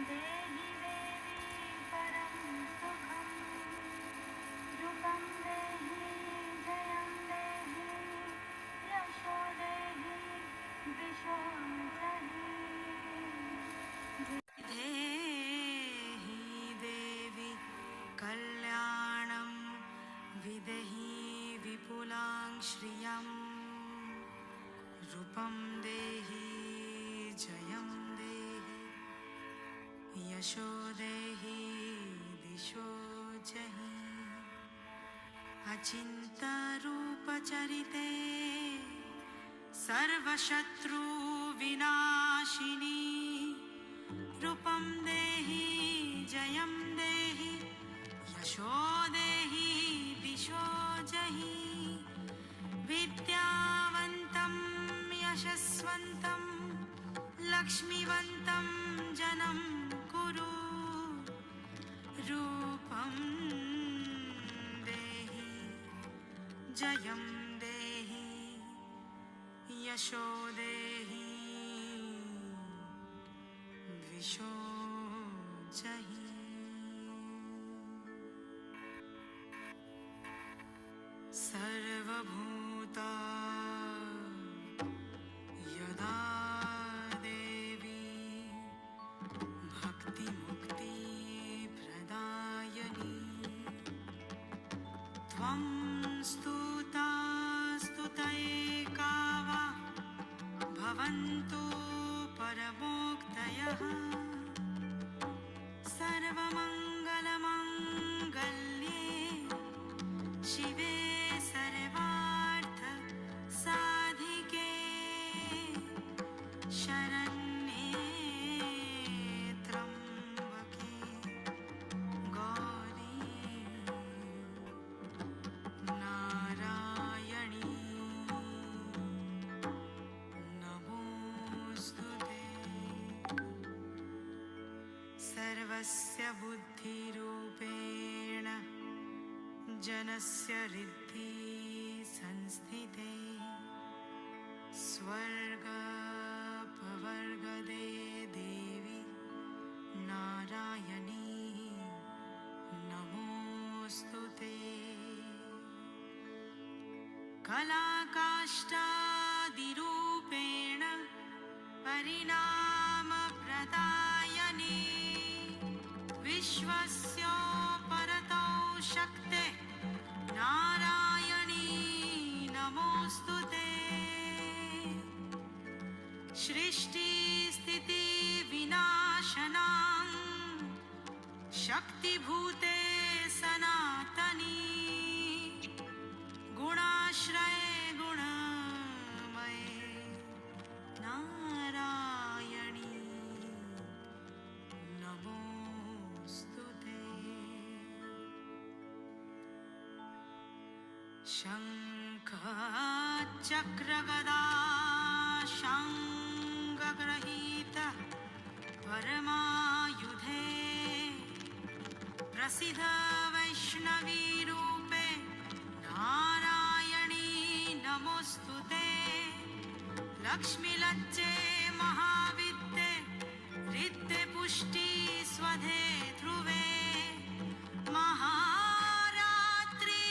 देहि देवी परं सुखं रूपं देहि जयं देहि यशो देहि दिशो जहि देहि देवी कल्याणं विदेहि विपुलां श्रियं रूपं देहि जयं देहि यशो देहि दिशो जहि अचिन्त्यरूपचरिते सर्वशत्रुविनाशिनी रूपं देहि जयं देहि यशो देहि दिशो जहि विद्यावन्तं यशस्वन्तं लक्ष्मीवन्तं जनं कुरु रूपं देहि जयं देहि यशो देहि दिशो जहि सर्वभूता यदा देवी भक्तिमुक्तिप्रदायिनी त्वं स्तुता स्तुतैका वा भवन्तु परमोक्तयः सर्वमङ्गलमङ्गल्ये शिवे सर्वार्थ साधिके शरण्ये त्र्यम्बके गौरी नारायणी नमोऽस्तुते सर्वस्य बुद्धिरूपेण जनस्य हृदि संस्थिते स्वर्गपवर्गदे देवी नारायणी नमोऽस्तुते कलाकाष्ठादिरूपेण परिणामप्रदायिनी विश्वस्य परतौ शक्ते नारायणी नमोऽस्तुते सृष्टिस्थितिविनाशनां शक्तिभूते सनातनी गुणाश्रये गुणमये नारायणी नमोऽस्तुते शङ्खचक्रगदा शाङ्गग्रहीत परमायुधे प्रसिद्ध वैष्णवीरूपे नारायणी नमोऽस्तुते लक्ष्मीलज्जे महाविद्ये रिद्ये पुष्टि स्वधे ध्रुवे महारात्रि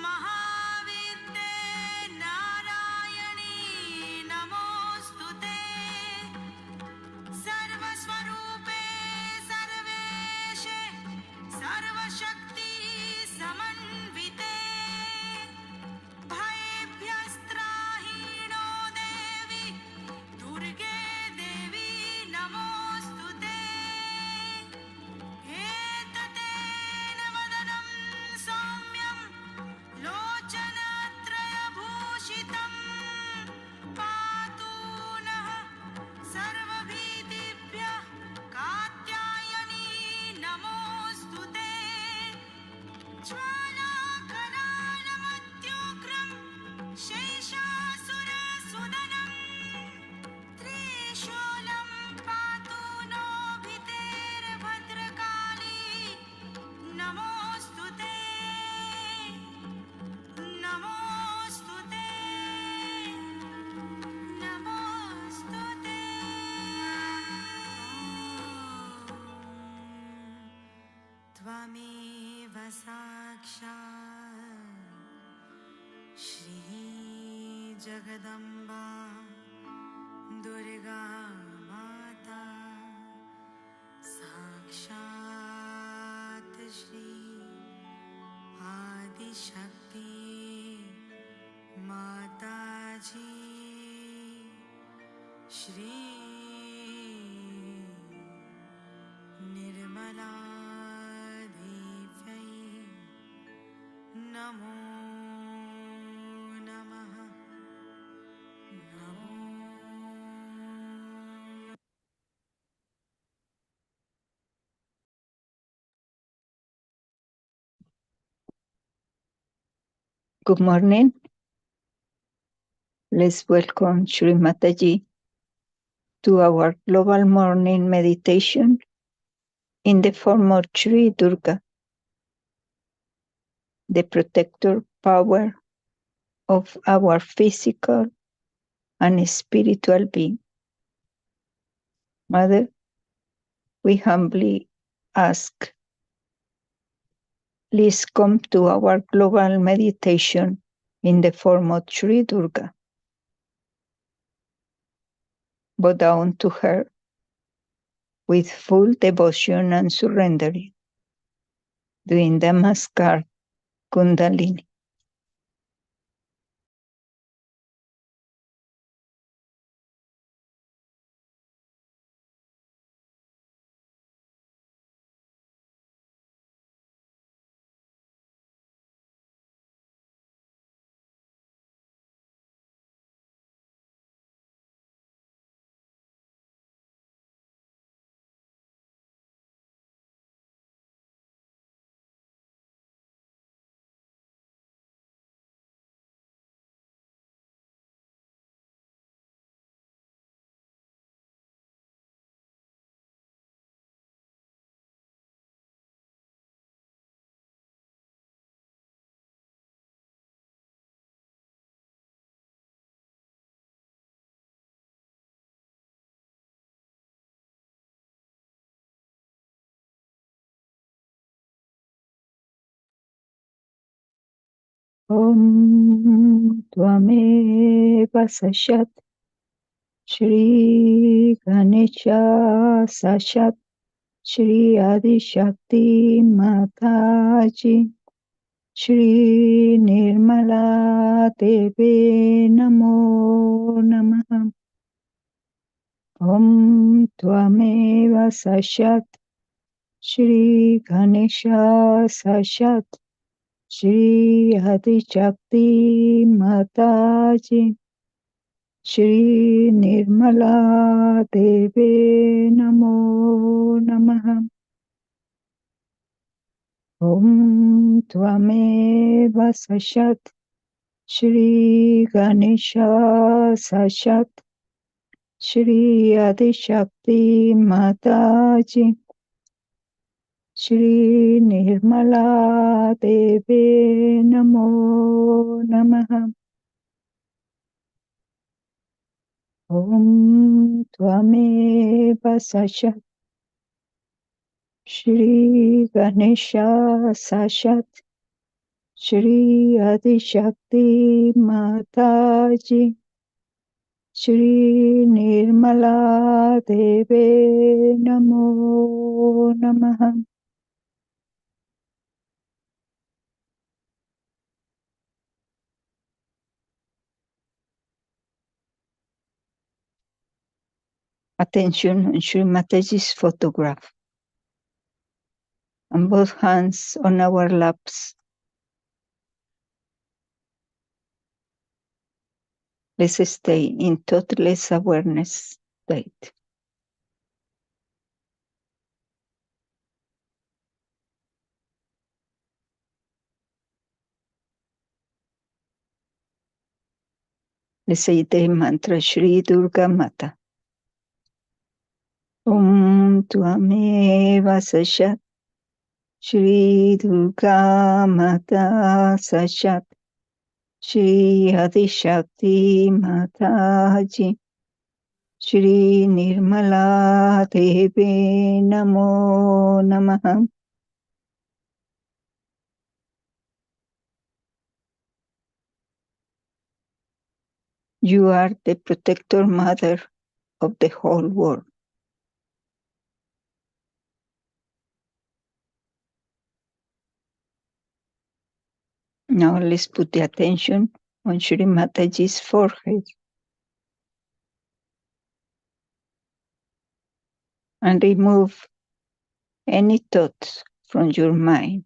महाविद्ये नारायणी नमोऽस्तुते सर्वस्वरूपे सर्वेशे सर्वशक्ति समन्विते भयेभ्यस्त्राहीणो देवी दुर्गे त्वमेव साक्षात् श्रीजगदम्बा दुर्गा माता साक्षात् श्री आदिशक्ति माताजी श्री निर्मला देव्यै नमो नमः नमो Good morning. Let's welcome Shri Mataji to our global morning meditation in the form of Shri Durga, the protector power of our physical and spiritual being. Mother, we humbly ask, please come to our global meditation in the form of Shri Durga. Bow down to her with full devotion and surrendering, doing the Namaskar Kundalini. Om Tvameva Sashat Shri Ganesha Sashat Shri Adi Shakti Mataji Shri Nirmala Devi Namo Namaha. Om Tvameva Sashat Shri Ganesha Sashat Shri Adi Shakti Mataji Shri Nirmala Devi Namo Namaha. Om Tvameva Sashat Shri Ganesha Sashat Shri Adi Shakti Mataji Shri Nirmala Devi Namo Namaha. Om Tvameva Sashat Shri Ganesha Sashat Shri Adi Shakti Mataji Shri Nirmala Devi Namo Namaha. Attention on Shri Mataji's photograph. And both hands on our laps. Let's stay in thoughtless awareness state. Let's say the mantra Shri Durga Mata. Om Tvameva Sashat Shri Durga Mata Sashat Shri Adi Shakti Mataji Shri Nirmala Devi Namo Namaha. You are the protector mother of the whole world. Now let's put the attention on Shri Mataji's forehead and remove any thoughts from your mind.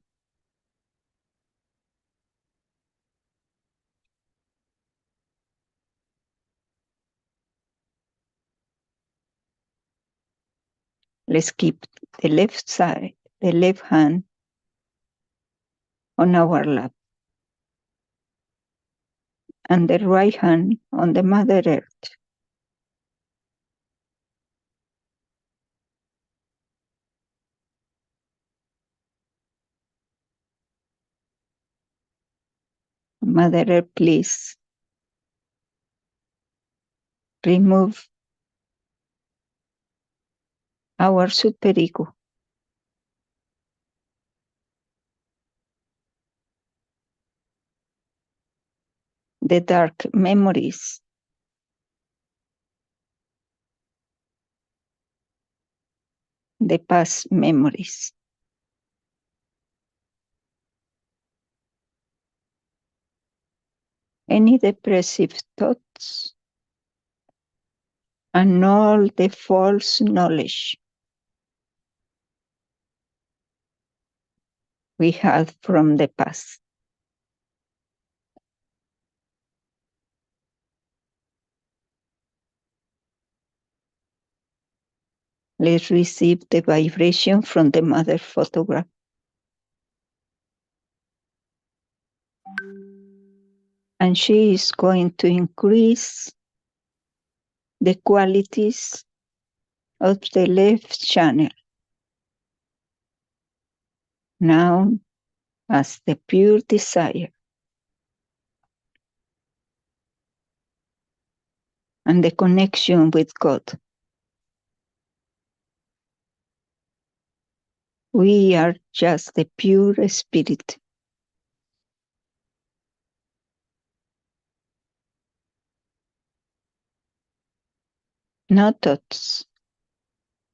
Let's keep the left side, the left hand on our lap and the right hand on the Mother Earth. Mother Earth, please remove our superego, the dark memories, the past memories. Any depressive thoughts and all the false knowledge we had from the past. Let's receive the vibration from the mother photograph. And she is going to increase the qualities of the left channel, known as the pure desire, and the connection with God. We are just the pure spirit. No thoughts.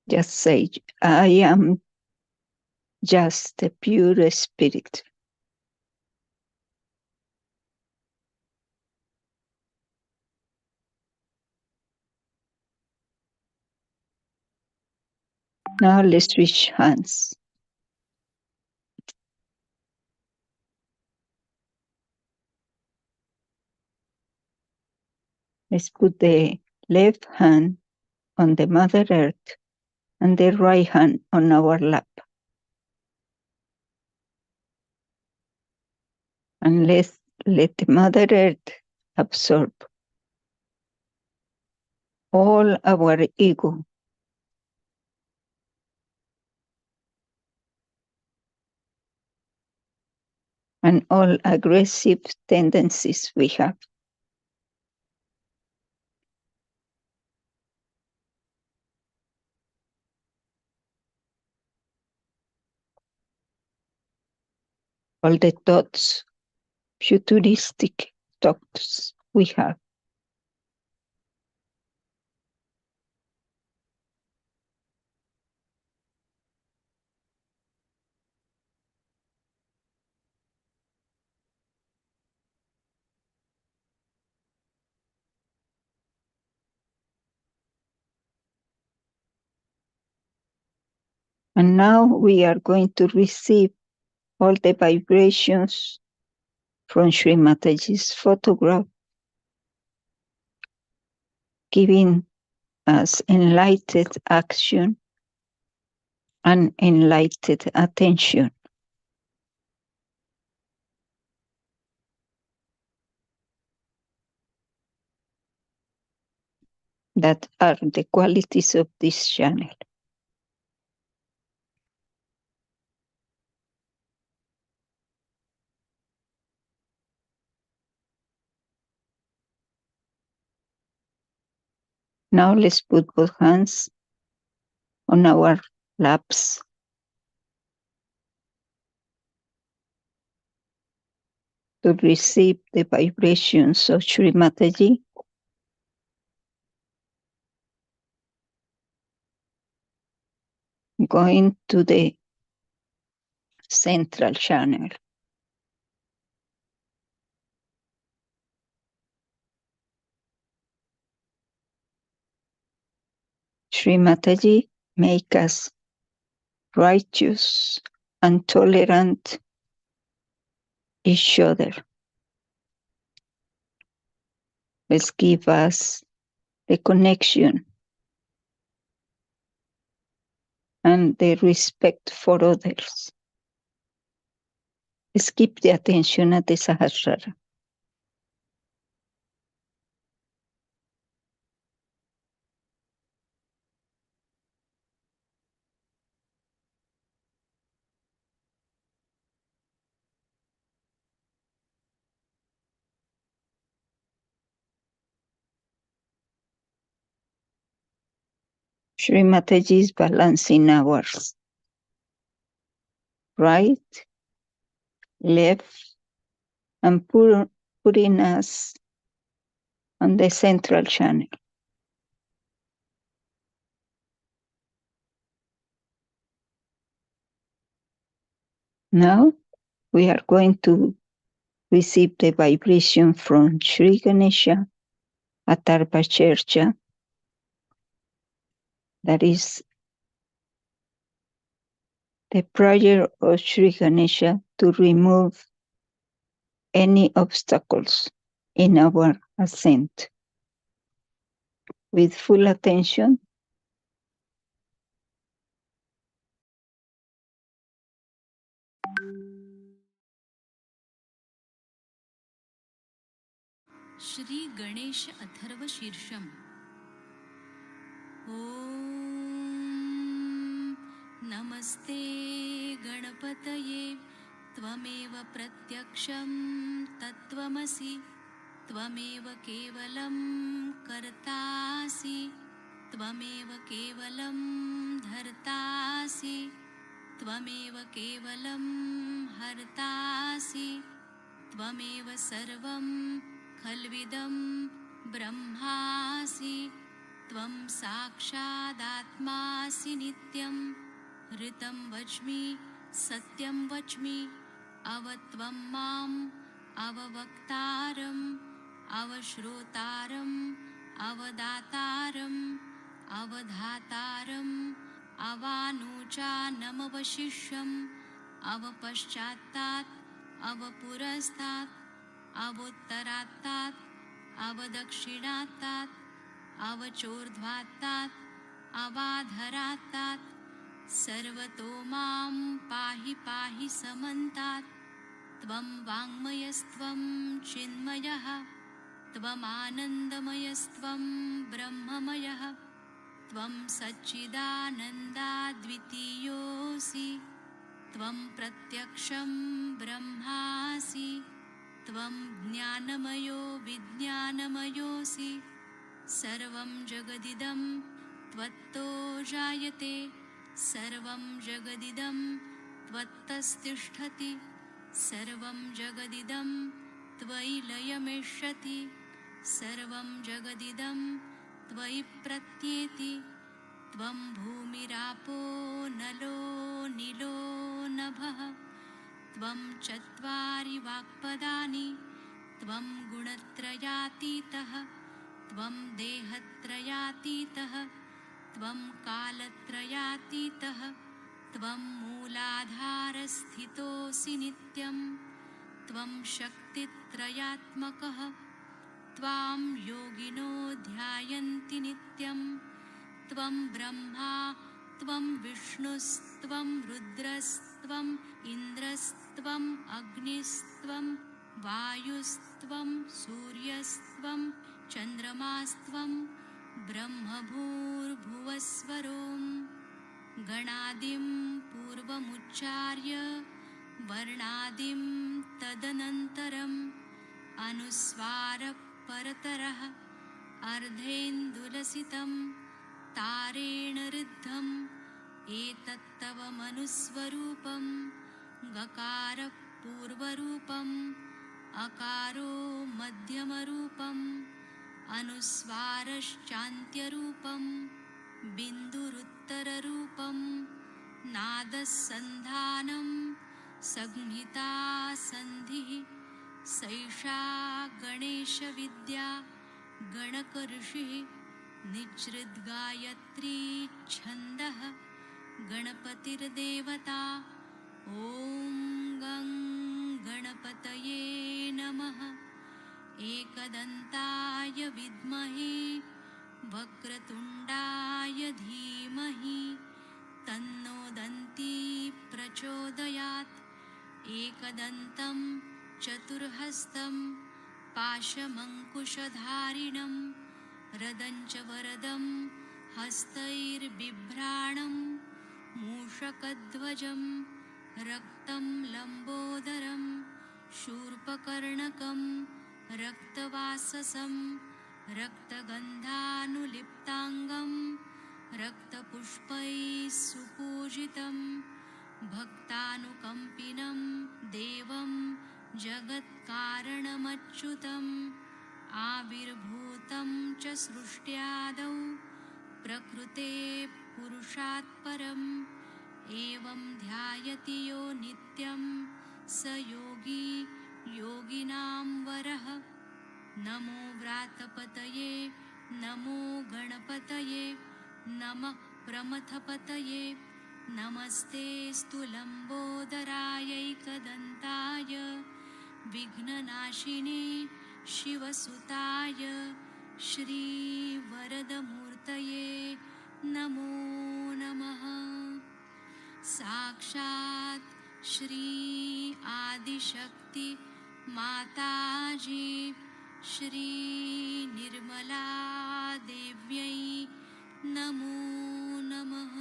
Just say, I am just the pure spirit. Now let's switch hands. Let's put the left hand on the Mother Earth and the right hand on our lap. And let's let the Mother Earth absorb all our ego, and all aggressive tendencies we have. All the thoughts, futuristic thoughts we have. And now we are going to receive all the vibrations from Sri Mataji's photograph, giving us enlightened action and enlightened attention. That are the qualities of this channel. Now let's put both hands on our laps to receive the vibrations of Sri Mataji going to the central channel. Sri Mataji, make us righteous and tolerant each other. Let's give us the connection and the respect for others. Let's keep the attention at the Sahasrara. Sri Mataji is balancing ours. Right, left, and putting us on the central channel. Now we are going to receive the vibration from Sri Ganesha Atarpa Chercha. That is the prayer of Sri Ganesha to remove any obstacles in our ascent. With full attention, Shri Ganesh Atharva शीर्षम। ॐ नमस्ते गणपतये त्वमेव प्रत्यक्षं तत्त्वमसि त्वमेव केवलं कर्तासि त्वमेव केवलं धर्तासि त्वमेव केवलं हर्तासि त्वमेव सर्वं खल्विदं ब्रह्मासि त्वं साक्षादात्मासि नित्यं ऋतं वच्मि सत्यं वच्मि अवत्वं माम् अववक्तारम् अवश्रोतारम् अवदातारम् अवधातारम् अवानुचानमवशिष्यम् अवपश्चात्तात् अवपुरस्तात् अवोत्तरात्तात् अवदक्षिणात्तात् अवचोर्ध्वात्तात् अवाधरात्तात् सर्वतो मां पाहि पाहि समन्तात् त्वं वाङ्मयस्त्वं चिन्मयः त्वमानन्दमयस्त्वं ब्रह्ममयः त्वं सच्चिदानन्दाद्वितीयोऽसि त्वं प्रत्यक्षं ब्रह्मासि त्वं ज्ञानमयो विज्ञानमयोऽसि सर्वं जगदिदं त्वत्तो जायते सर्वं जगदिदं त्वत्तस्तिष्ठति सर्वं जगदिदं त्वयि लयमेष्यति सर्वं जगदिदं त्वयि प्रत्येति त्वं भूमिरापो नलो नीलो नभः त्वं चत्वारि वाक्पदानि त्वं गुणत्रयातीतः त्वं देहत्रयातीतः त्वं कालत्रयातीतः त्वं मूलाधारस्थितोऽसि नित्यं त्वं शक्तित्रयात्मकः त्वां योगिनो ध्यायन्ति नित्यं त्वं ब्रह्मा त्वं विष्णुस्त्वं रुद्रस्त्वम् इन्द्रस्त्वम् अग्निस्त्वं वायुस्त्वं सूर्यस्त्वं चन्द्रमास्त्वं ब्रह्मभूर्भुवस्वरों गणादिं पूर्वमुच्चार्य वर्णादिं तदनन्तरम् अनुस्वारः परतरः अर्धेन्दुलसितं तारेण ऋद्धम् एतत्तव मनुस्वरूपं गकारः पूर्वरूपम् अकारो मध्यमरूपम् अनुस्वारश्चान्त्यरूपं बिन्दुरुत्तररूपं नादसन्धानं संहिता सन्धिः सैषा गणेशविद्या गणकऋषिः निजृद्गायत्री छन्दः गणपतिर्देवता ॐ गं गणपतये नमः एकदन्ताय विद्महे वक्रतुण्डाय धीमहि तन्नो दन्ती प्रचोदयात् एकदन्तं चतुर्हस्तं पाशमङ्कुशधारिणं रदञ्च वरदं हस्तैर्बिभ्राणं मूषकध्वजं रक्तं लम्बोदरं शूर्पकर्णकं रक्तवाससं रक्तगन्धानुलिप्ताङ्गं रक्तपुष्पैः सुपूजितं भक्तानुकम्पिनं देवं जगत्कारणमच्युतम् आविर्भूतं च सृष्ट्यादौ प्रकृते पुरुषात् परम् एवं ध्यायति यो नित्यं स योगी योगिनां वरः नमो व्रातपतये नमो गणपतये नमः प्रमथपतये नमस्ते लम्बोदरायैकदन्ताय विघ्ननाशिने शिवसुताय श्रीवरदमूर्तये नमो नमः साक्षात् श्री आदिशक्ति माताजी श्री निर्मला देव्यै नमो नमः।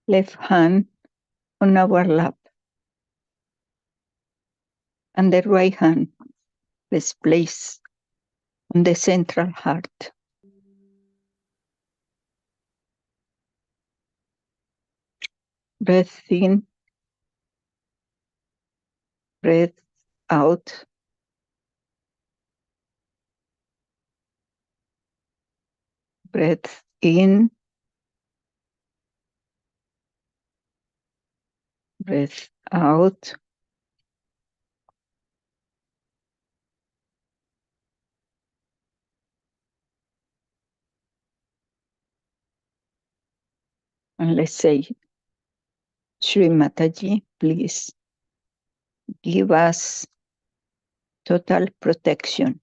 Left hand on our lap, and the right hand is placed on the central heart. Breath in, breath out. Breath in, breath out. And let's say, Shri Mataji, please give us total protection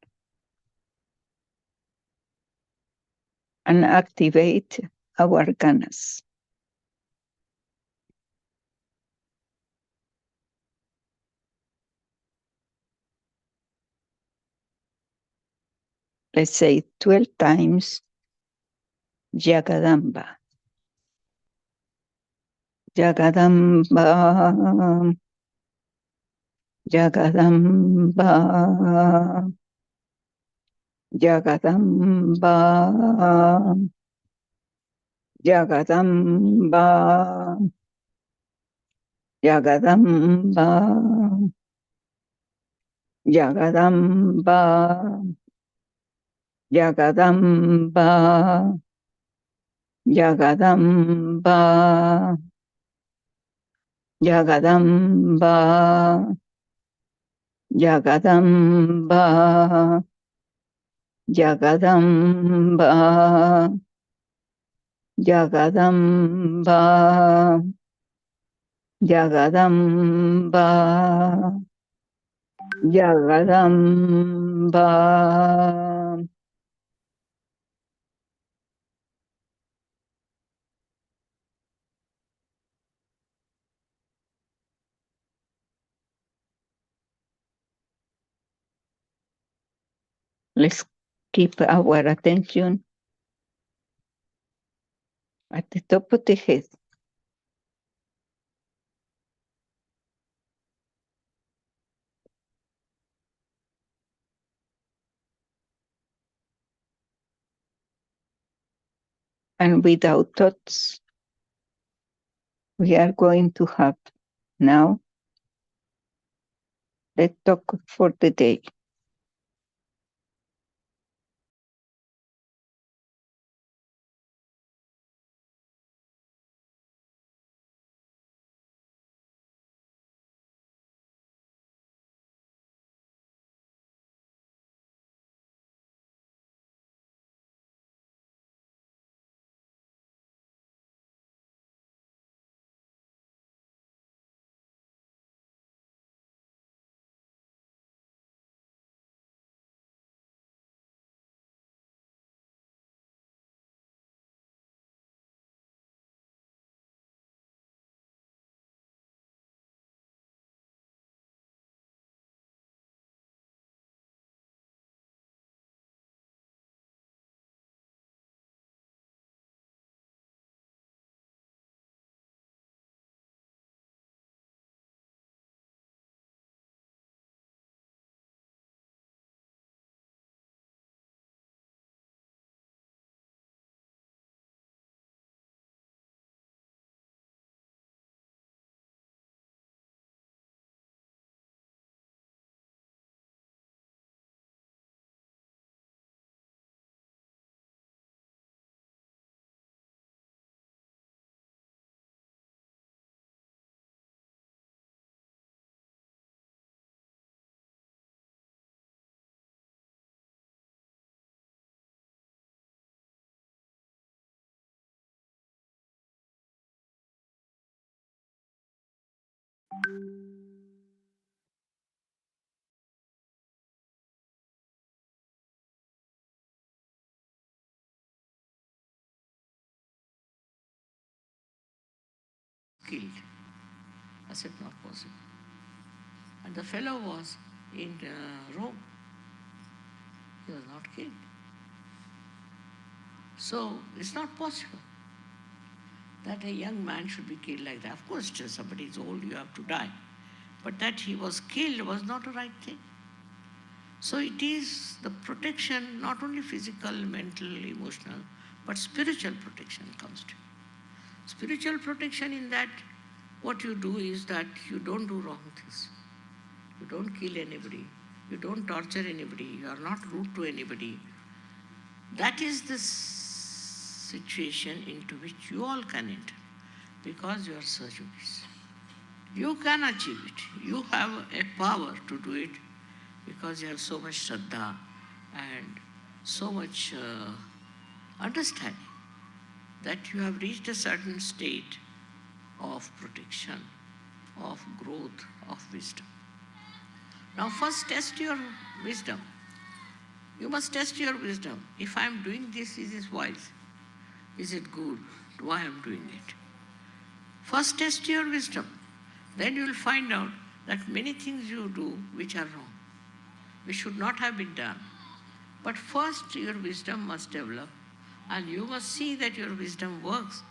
and activate our ganas. Let's say 12 times Jagadamba. Jagadamba, Jagadamba, Jagadamba, Jagadamba, Jagadamba, Jagadamba, Jagadamba, Jagadamba, Jagadamba, Jagadamba, Jagadamba, Jagadamba, Jagadamba, Jagadamba. Let's keep our attention at the top of the head. And without thoughts, we are going to have now Let's talk for the day. Killed. I said, not possible. And the fellow was in Rome. He was not killed. So it's not possible that a young man should be killed like that. Of course, till somebody is old, you have to die. But that he was killed was not a right thing. So it is the protection, not only physical, mental, emotional, but spiritual protection comes to. Spiritual protection in that what you do is that you don't do wrong things. You don't kill anybody. You don't torture anybody. You are not rude to anybody. That is the situation into which you all can enter because you are Sahajogis. You can achieve it. You have a power to do it because you have so much Shraddha and so much understanding that you have reached a certain state of protection, of growth, of wisdom. Now first test your wisdom. You must test your wisdom. If I am doing this, is this wise? Is it good? Why I am doing it? First test your wisdom. Then you will find out that many things you do which are wrong, which should not have been done. But first your wisdom must develop and you must see that your wisdom works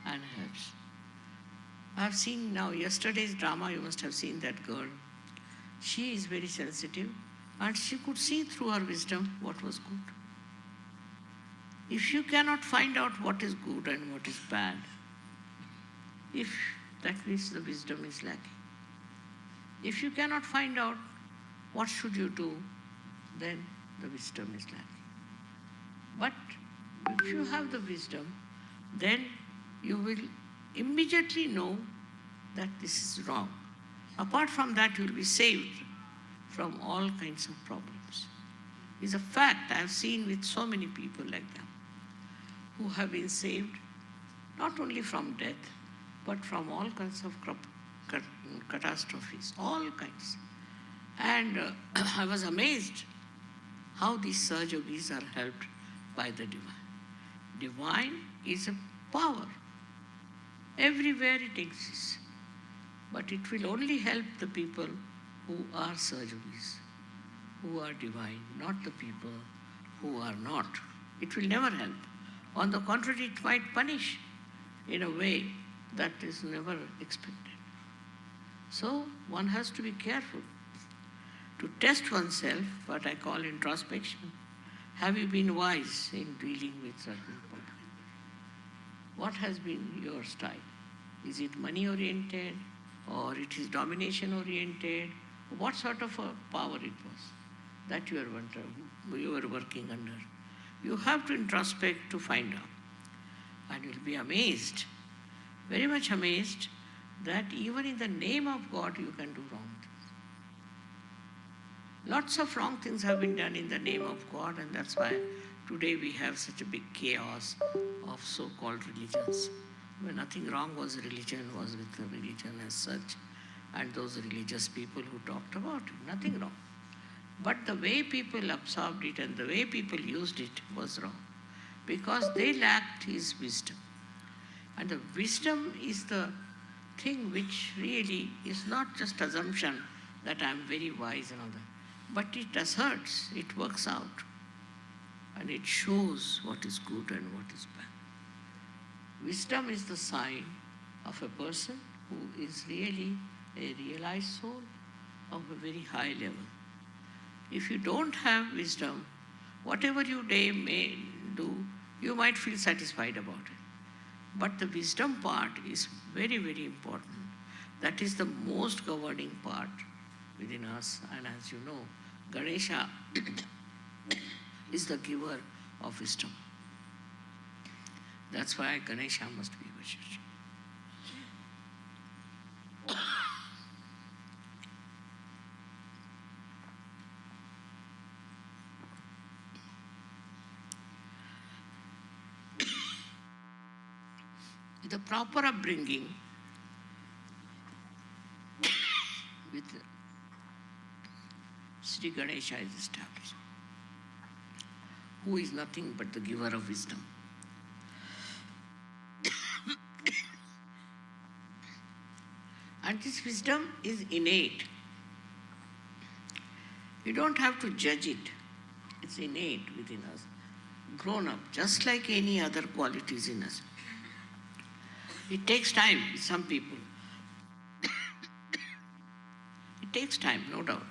and helps. I have seen now yesterday's drama, you must have seen that girl. She is very sensitive and she could see through her wisdom what was good. If you cannot find out what is good and what is bad, if that means the wisdom is lacking. If you cannot find out what should you do, then the wisdom is lacking. But if you have the wisdom, then you will immediately know that this is wrong. Apart from that, you will be saved from all kinds of problems. It's a fact I have seen with so many people like them who have been saved not only from death, but from all kinds of catastrophes, all kinds. And I was amazed how these Sahajogis are helped by the divine. Divine is a power. Everywhere it exists. But it will only help the people who are Sahajogis, who are divine, not the people who are not. It will never help. On the contrary, it might punish in a way that is never expected. So one has to be careful to test oneself, what I call introspection. Have you been wise in dealing with certain problem? What has been your style? Is it money oriented, or it is domination oriented, what sort of a power it was that you were working under. You have to introspect to find out. And you'll be amazed, very much amazed, that even in the name of God you can do wrong things. Lots of wrong things have been done in the name of God, and that's why today we have such a big chaos of so-called religions. Where nothing wrong was religion, was with the religion as such, and those religious people who talked about it, nothing wrong. But the way people absorbed it and the way people used it was wrong, because they lacked his wisdom. And the wisdom is the thing which really is not just assumption that I am very wise and all that, but it asserts, it works out, and it shows what is good and what is bad. Wisdom is the sign of a person who is really a realized soul of a very high level. If you don't have wisdom, whatever you may do, you might feel satisfied about it. But the wisdom part is very, very important. That is the most governing part within us. And as you know, Ganesha is the giver of wisdom. That's why Ganesha must be worshipped. The proper upbringing with Sri Ganesha is established, who is nothing but the giver of wisdom. And this wisdom is innate. You don't have to judge it. It's innate within us, grown up, just like any other qualities in us. It takes time with some people. It takes time, no doubt.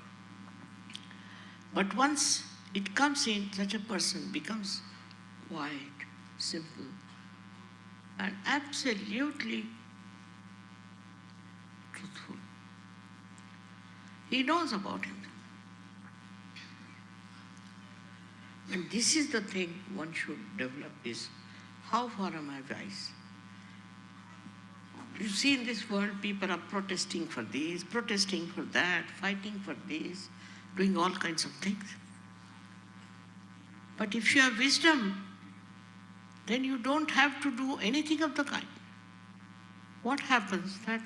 But once it comes in, such a person becomes quiet, simple, and absolutely truthful. He knows about him. And this is the thing one should develop is, how far am I wise? You see, in this world, people are protesting for this, protesting for that, fighting for this, doing all kinds of things. But if you have wisdom, then you don't have to do anything of the kind. What happens? That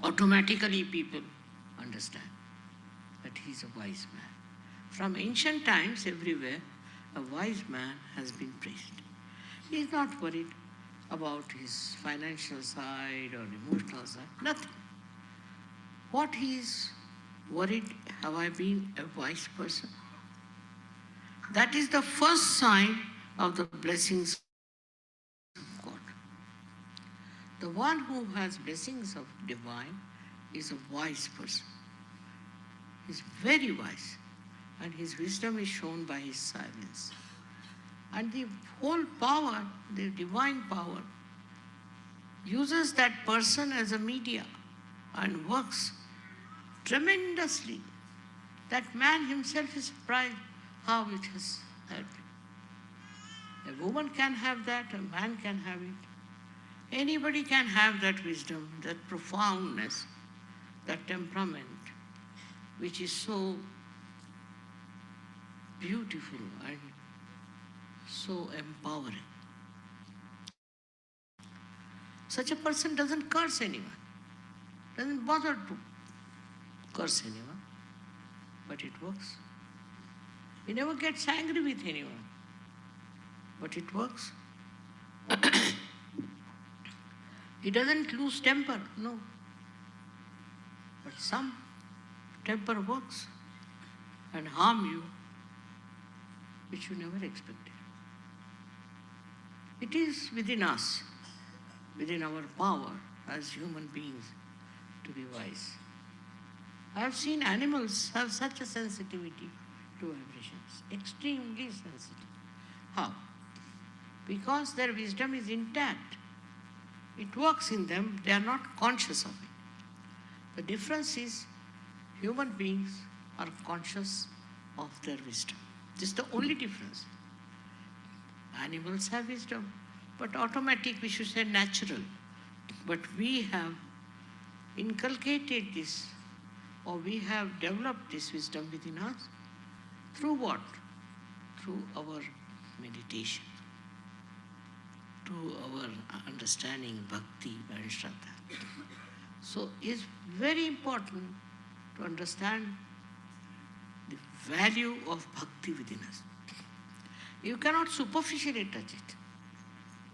automatically people understand that he is a wise man. From ancient times, everywhere, a wise man has been praised. He is not worried about his financial side or emotional side, nothing. What he is worried, have I been a wise person? That is the first sign of the blessings of God. The one who has blessings of divine is a wise person. He is very wise, and his wisdom is shown by his silence. And the whole power, the divine power, uses that person as a media and works tremendously. That man himself is surprised how it has helped him. A woman can have that, a man can have it. Anybody can have that wisdom, that profoundness, that temperament, which is so beautiful and so empowering. Such a person doesn't curse anyone, doesn't bother to curse anyone, but it works. He never gets angry with anyone, but it works. He doesn't lose temper, no. But some temper works and harm you, which you never expected. It is within us, within our power as human beings, to be wise. I have seen animals have such a sensitivity to vibrations, extremely sensitive. How? Because their wisdom is intact. It works in them, they are not conscious of it. The difference is Human beings are conscious of their wisdom. This is the only difference. Animals have wisdom, but automatic, we should say natural. But we have inculcated this, or we have developed this wisdom within us through what? Through our meditation, through our understanding bhakti and shraddha. So it's very important to understand the value of bhakti within us. You cannot superficially touch it.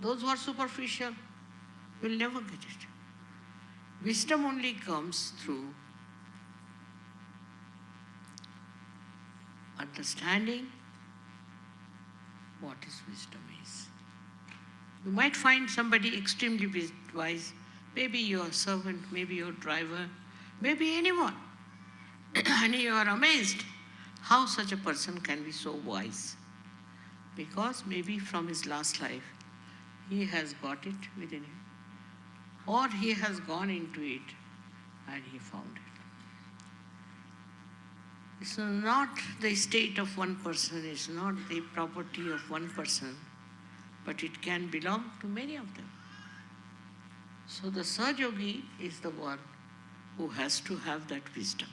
Those who are superficial will never get it. Wisdom only comes through understanding what is wisdom is. You might find somebody extremely wise, maybe your servant, maybe your driver, maybe anyone, and you are amazed how such a person can be so wise. Because maybe from his last life, he has got it within him, or he has gone into it and he found it. It's not the estate of one person, it's not the property of one person, but it can belong to many of them. So the Sahaja-yogi is the one who has to have that wisdom.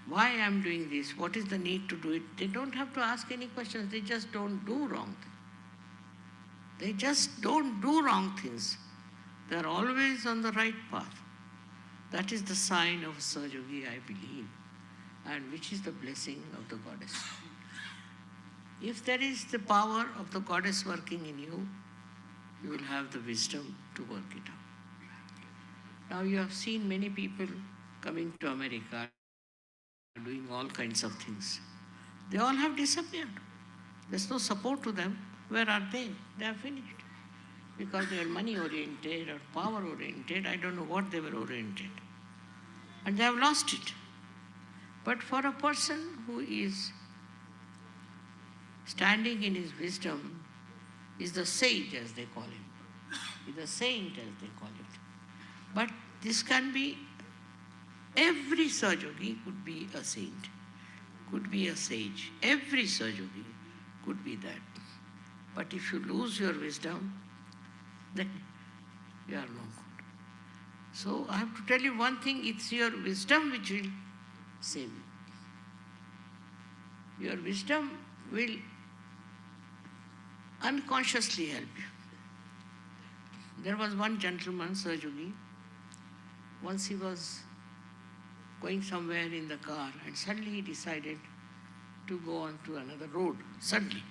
Why I am doing this? What is the need to do it? They don't have to ask any questions. They just don't do wrong things. They just don't do wrong things. They are always on the right path. That is the sign of a Sahaja-yogi, I believe, and which is the blessing of the goddess. If there is the power of the goddess working in you, you will have the wisdom to work it out. Now you have seen many people coming to America, doing all kinds of things. They all have disappeared. There's no support to them. Where are they? They are finished. Because they are money oriented or power oriented. I don't know what they were oriented. And they have lost it. But for a person who is standing in his wisdom, is the sage as they call him, is the saint as they call it. But this can be, every Sahaja-yogi could be a saint, could be a sage. Every Sahaja-yogi could be that. But if you lose your wisdom, then you are no good. So I have to tell you one thing, it's your wisdom which will save you. Your wisdom will unconsciously help you. There was one gentleman, Sahaja-yogi, once he was going somewhere in the car and suddenly he decided to go on to another road, suddenly.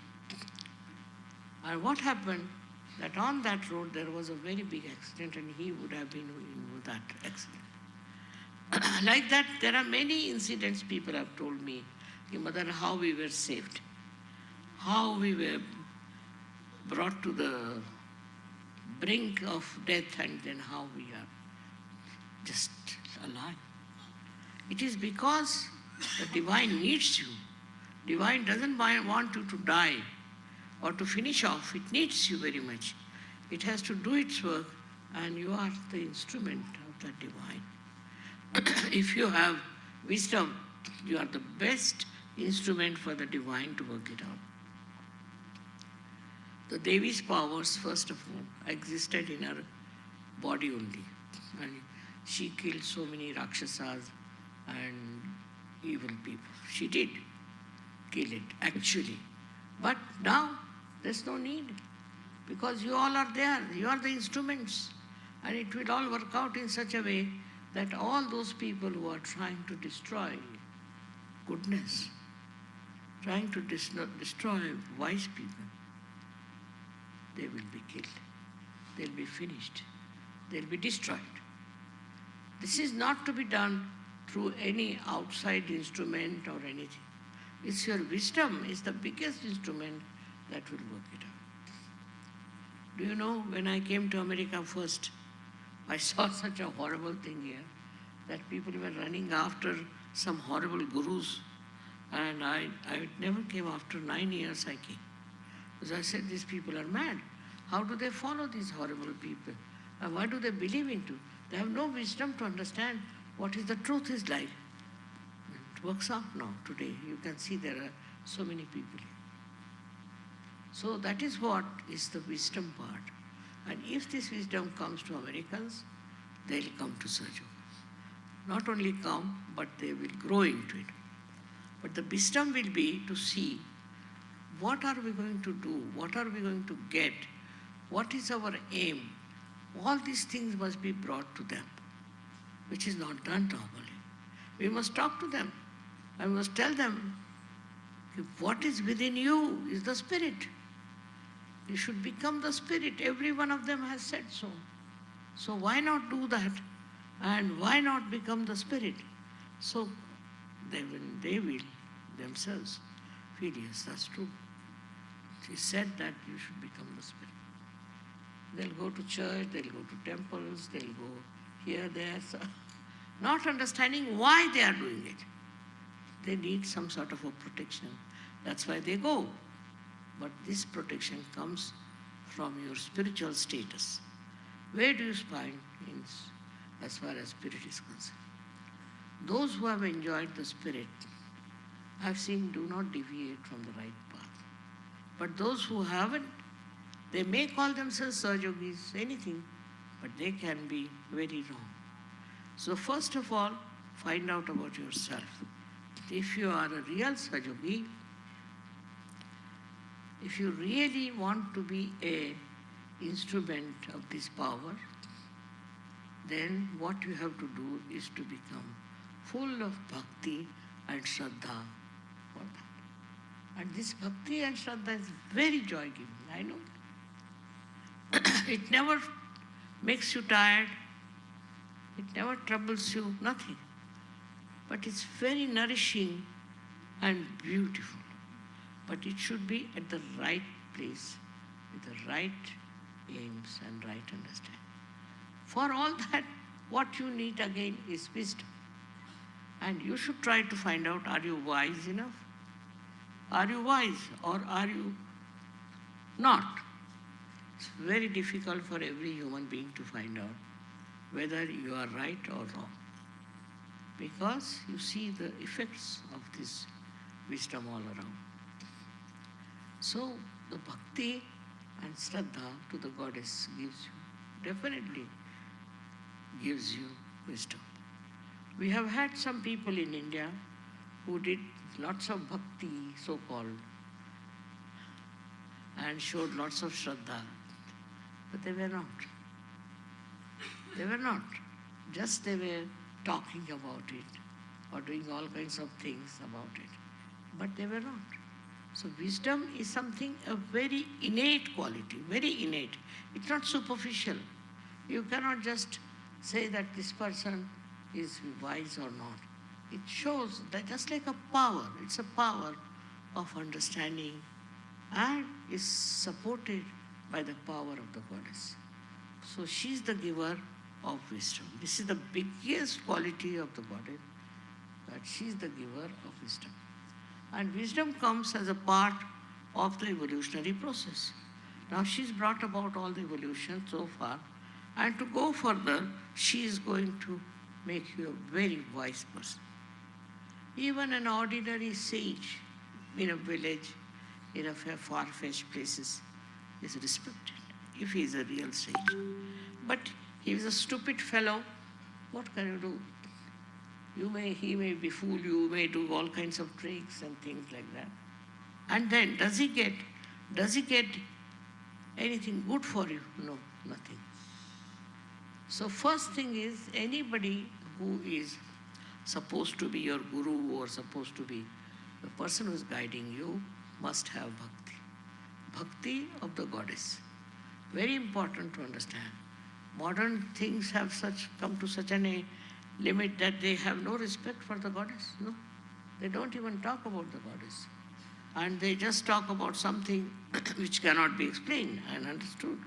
And what happened, that on that road there was a very big accident and he would have been in that accident. Like that, there are many incidents people have told me, Mother, how we were saved, how we were brought to the brink of death and then how we are just alive. It is because the divine needs you. Divine doesn't want you to die or to finish off. It needs you very much. It has to do its work and you are the instrument of that divine. If you have wisdom, you are the best instrument for the divine to work it out. The Devi's powers, first of all, existed in her body only. And she killed so many Rakshasas and evil people. She did kill it, actually. But now, there's no need. Because you all are there. You are the instruments. And it will all work out in such a way that all those people who are trying to destroy goodness, trying to destroy wise people, they will be killed. They'll be finished. They'll be destroyed. This is not to be done through any outside instrument or anything. It's your wisdom is the biggest instrument that will work it out. Do you know, when I came to America first, I saw such a horrible thing here, that people were running after some horrible gurus. And I never came. After 9 years I came. Because I said, these people are mad. How do they follow these horrible people? And why do they believe into? They have no wisdom to understand what is the truth is like. It works out now, today. You can see there are so many people here. So that is what is the wisdom part. And if this wisdom comes to Americans, they'll come to Sahaja. Not only come, but they will grow into it. But the wisdom will be to see what are we going to do, what are we going to get, what is our aim. All these things must be brought to them, which is not done normally. We must talk to them. I must tell them, what is within you is the spirit. You should become the spirit. Every one of them has said so. So why not do that? And why not become the spirit? So they will themselves feel, yes, that's true. He said that you should become the spirit. They'll go to church, they'll go to temples, they'll go here, there, so not understanding why they are doing it. They need some sort of a protection. That's why they go. But this protection comes from your spiritual status. Where do you find as far as spirit is concerned? Those who have enjoyed the spirit, I've seen, do not deviate from the right path. But those who haven't, they may call themselves Sahajogis, anything, but they can be very wrong. So first of all, find out about yourself. If you are a real Sahajogi, if you really want to be an instrument of this power, then what you have to do is to become full of bhakti and shraddha for that. And this bhakti and shraddha is very joy-giving, I know. It never makes you tired, it never troubles you, nothing. But it's very nourishing and beautiful. But it should be at the right place, with the right aims and right understanding. For all that, what you need again is wisdom. And you should try to find out, are you wise enough? Are you wise or are you not? It's very difficult for every human being to find out whether you are right or wrong. Because you see the effects of this wisdom all around. So the bhakti and shraddha to the goddess definitely gives you wisdom. We have had some people in India who did lots of bhakti, so-called, and showed lots of shraddha, but they were not. They were not. Just they were talking about it or doing all kinds of things about it, but they were not. So wisdom is something, a very innate quality, very innate. It's not superficial. You cannot just say that this person is wise or not. It shows that just like a power, it's a power of understanding and is supported by the power of the goddess. So she's the giver of wisdom. This is the biggest quality of the goddess, that she's the giver of wisdom. And wisdom comes as a part of the evolutionary process. Now she's brought about all the evolution so far, and to go further, she is going to make you a very wise person. Even an ordinary sage in a village, in a far-fetched places, is respected, if he is a real sage. But he is a stupid fellow, what can you do? He may befool you, may do all kinds of tricks and things like that. And then, does he get anything good for you? No, nothing. So first thing is, anybody who is supposed to be your guru or supposed to be the person who is guiding you must have bhakti. Bhakti of the goddess. Very important to understand. Modern things have come to such a limit that they have no respect for the goddess. No, they don't even talk about the goddess. And they just talk about something which cannot be explained and understood.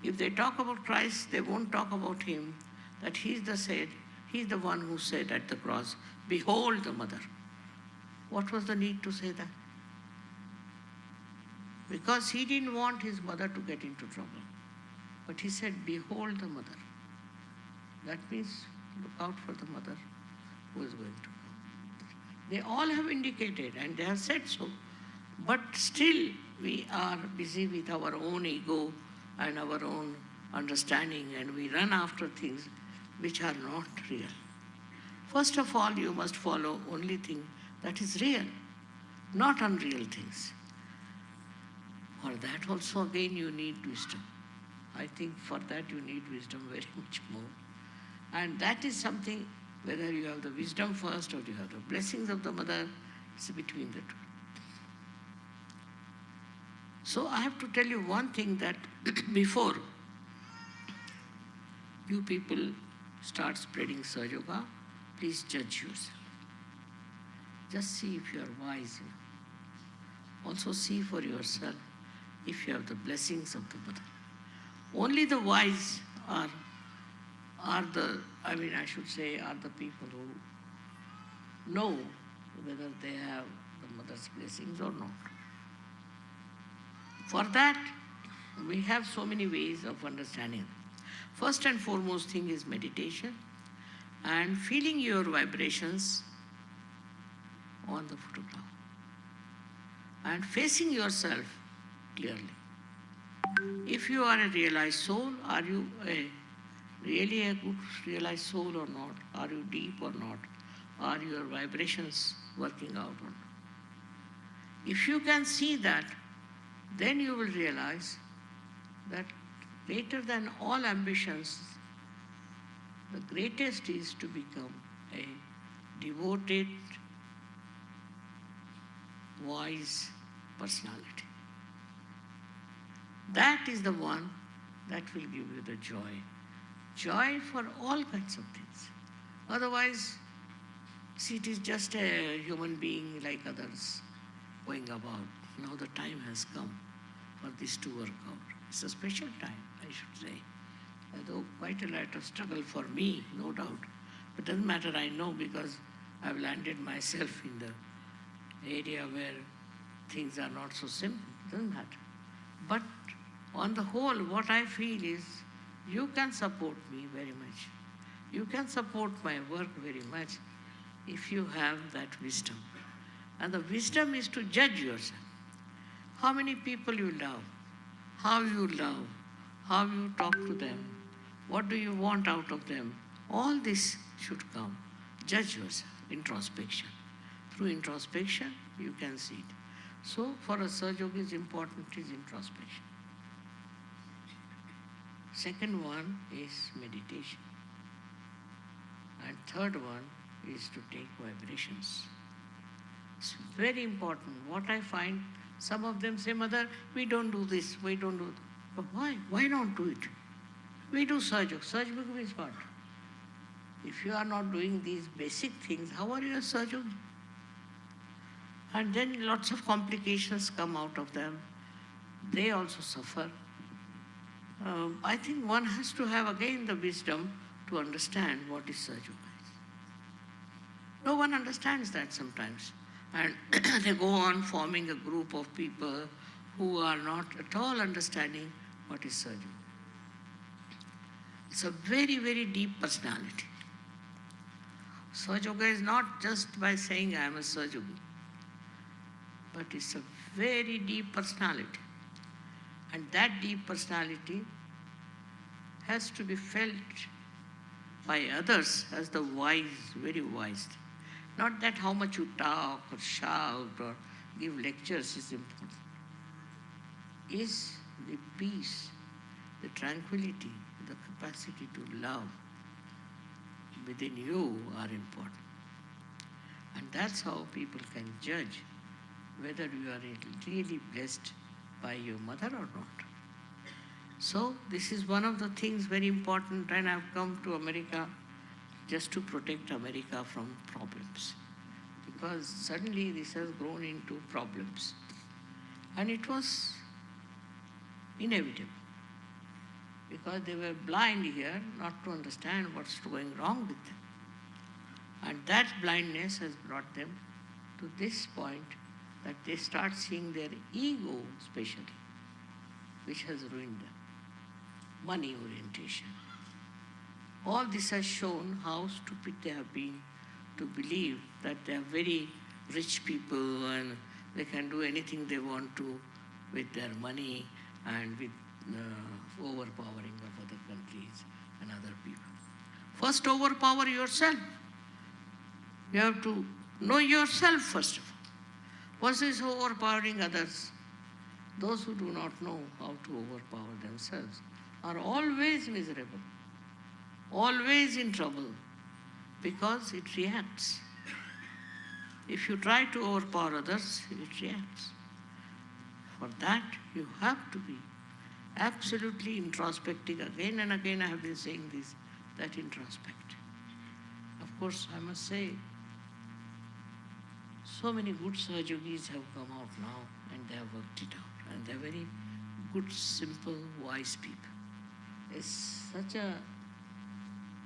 If they talk about Christ, they won't talk about him, that he's the one who said at the cross, "Behold the mother." What was the need to say that? Because he didn't want his mother to get into trouble. But he said, "Behold the mother." That means look out for the mother who is going to come. They all have indicated and they have said so. But still we are busy with our own ego and our own understanding, and we run after things which are not real. First of all, you must follow only thing that is real, not unreal things. For that also again you need wisdom. I think for that you need wisdom very much more. And that is something, whether you have the wisdom first or you have the blessings of the mother, it's between the two. So I have to tell you one thing, that before you people start spreading Sahaja Yoga, please judge yourself. Just see if you are wise enough. Also see for yourself if you have the blessings of the mother. Only the wise are the people who know whether they have the mother's blessings or not. For that, we have so many ways of understanding. First and foremost thing is meditation and feeling your vibrations on the photograph and facing yourself clearly. If you are a realized soul, are you really a good realized soul or not? Are you deep or not? Are your vibrations working out or not? If you can see that, then you will realize that greater than all ambitions, the greatest is to become a devoted, wise personality. That is the one that will give you the joy. Joy for all kinds of things. Otherwise, see, it is just a human being like others going about. Now the time has come for this to work out. It's a special time, I should say. Although quite a lot of struggle for me, no doubt. But it doesn't matter, I know, because I've landed myself in the area where things are not so simple. It doesn't matter. But on the whole, what I feel is you can support me very much. You can support my work very much if you have that wisdom. And the wisdom is to judge yourself. How many people you love, how you love, how you talk to them, what do you want out of them, all this should come. Judge yourself, introspection. Through introspection, you can see it. So for a Sahaja Yogi, it's important is introspection. Second one is meditation. And third one is to take vibrations. It's very important. What I find, some of them say, Mother, we don't do this, we don't do that. But why? Why not do it? We do Sahaja Yoga. Sahaja Yoga means what? If you are not doing these basic things, how are you a Sahaja Yogi? And then lots of complications come out of them. They also suffer. I think one has to have again the wisdom to understand what is Sahaja Yoga. No one understands that sometimes. And they go on forming a group of people who are not at all understanding what is Sahaja Yoga. It's a very, very deep personality. Sahaja Yoga is not just by saying I am a Sahaja Yogi, but it's a very deep personality. And that deep personality has to be felt by others as the wise, very wise. Not that how much you talk or shout or give lectures is important. Is the peace, the tranquility, the capacity to love within you are important. And that's how people can judge whether you are really blessed by your mother or not. So this is one of the things very important, and I've come to America just to protect America from problems. Because suddenly this has grown into problems. And it was inevitable. Because they were blind here not to understand what's going wrong with them. And that blindness has brought them to this point that they start seeing their ego especially, which has ruined them. Money orientation. All this has shown how stupid they have been to believe that they are very rich people and they can do anything they want to with their money and with overpowering of other countries and other people. First, overpower yourself. You have to know yourself first of all. What is overpowering others? Those who do not know how to overpower themselves are always miserable, always in trouble, because it reacts. If you try to overpower others, it reacts. For that, you have to be absolutely introspecting. Again and again, I have been saying this, that introspect. Of course, I must say, so many good Sahajogis have come out now and they have worked it out. And they're very good, simple, wise people. It's such a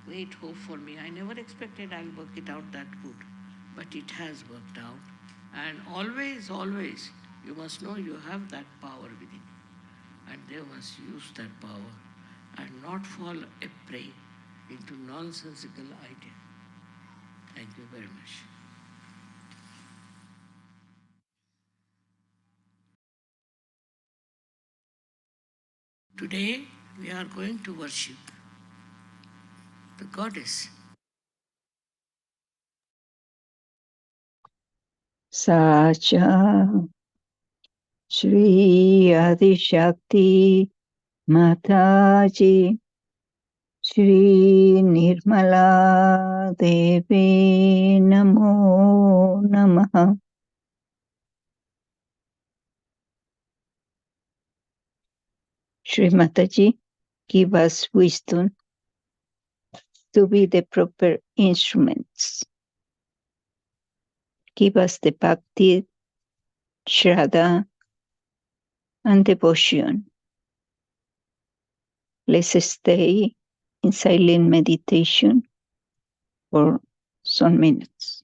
great hope for me. I never expected I'll work it out that good. But it has worked out. And always, always, you must know you have that power within you. And they must use that power and not fall a prey into nonsensical ideas. Thank you very much. Today, we are going to worship the goddess. Sacha Shri Adishakti Mataji Shri Nirmala Devi Namo Namaha. Shri Mataji, give us wisdom to be the proper instruments. Give us the bhakti, shraddha, and devotion. Let's stay in silent meditation for some minutes.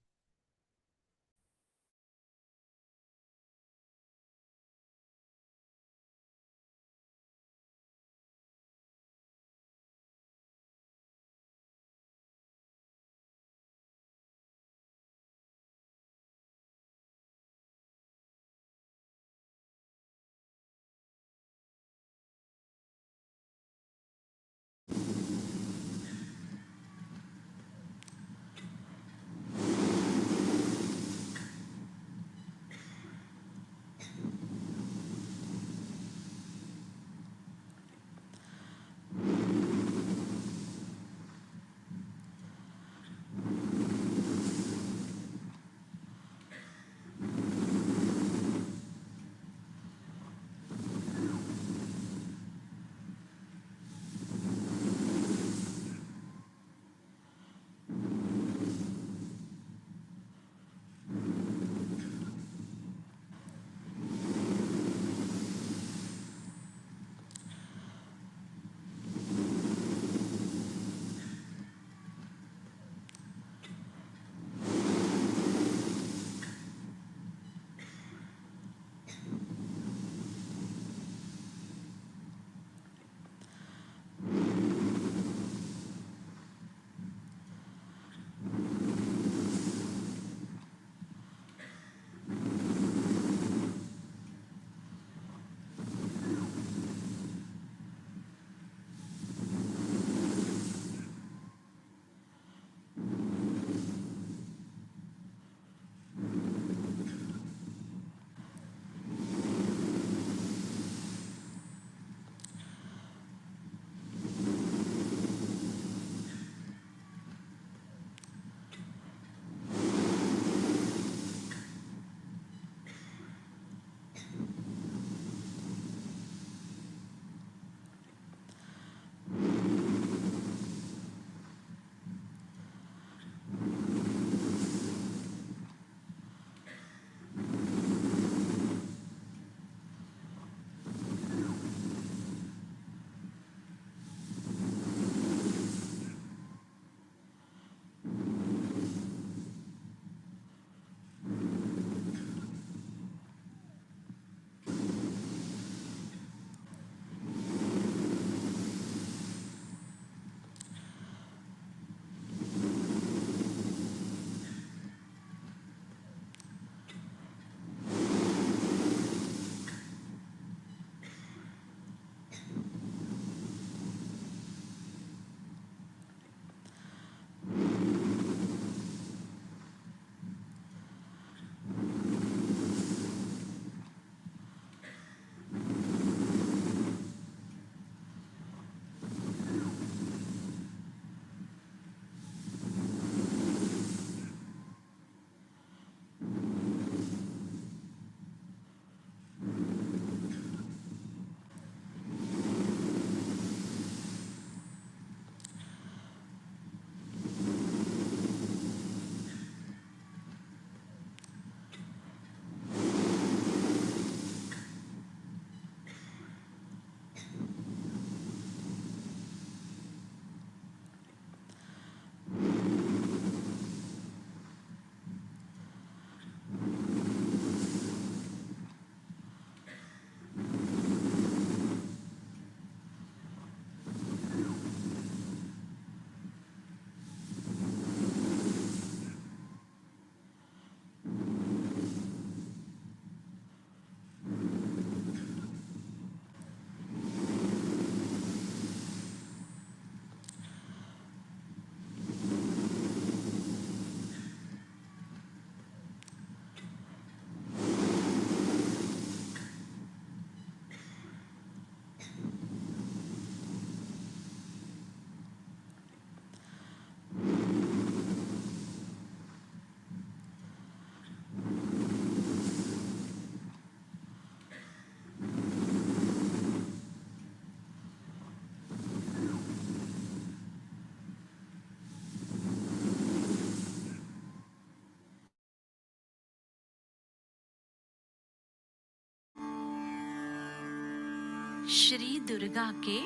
Shri Durga के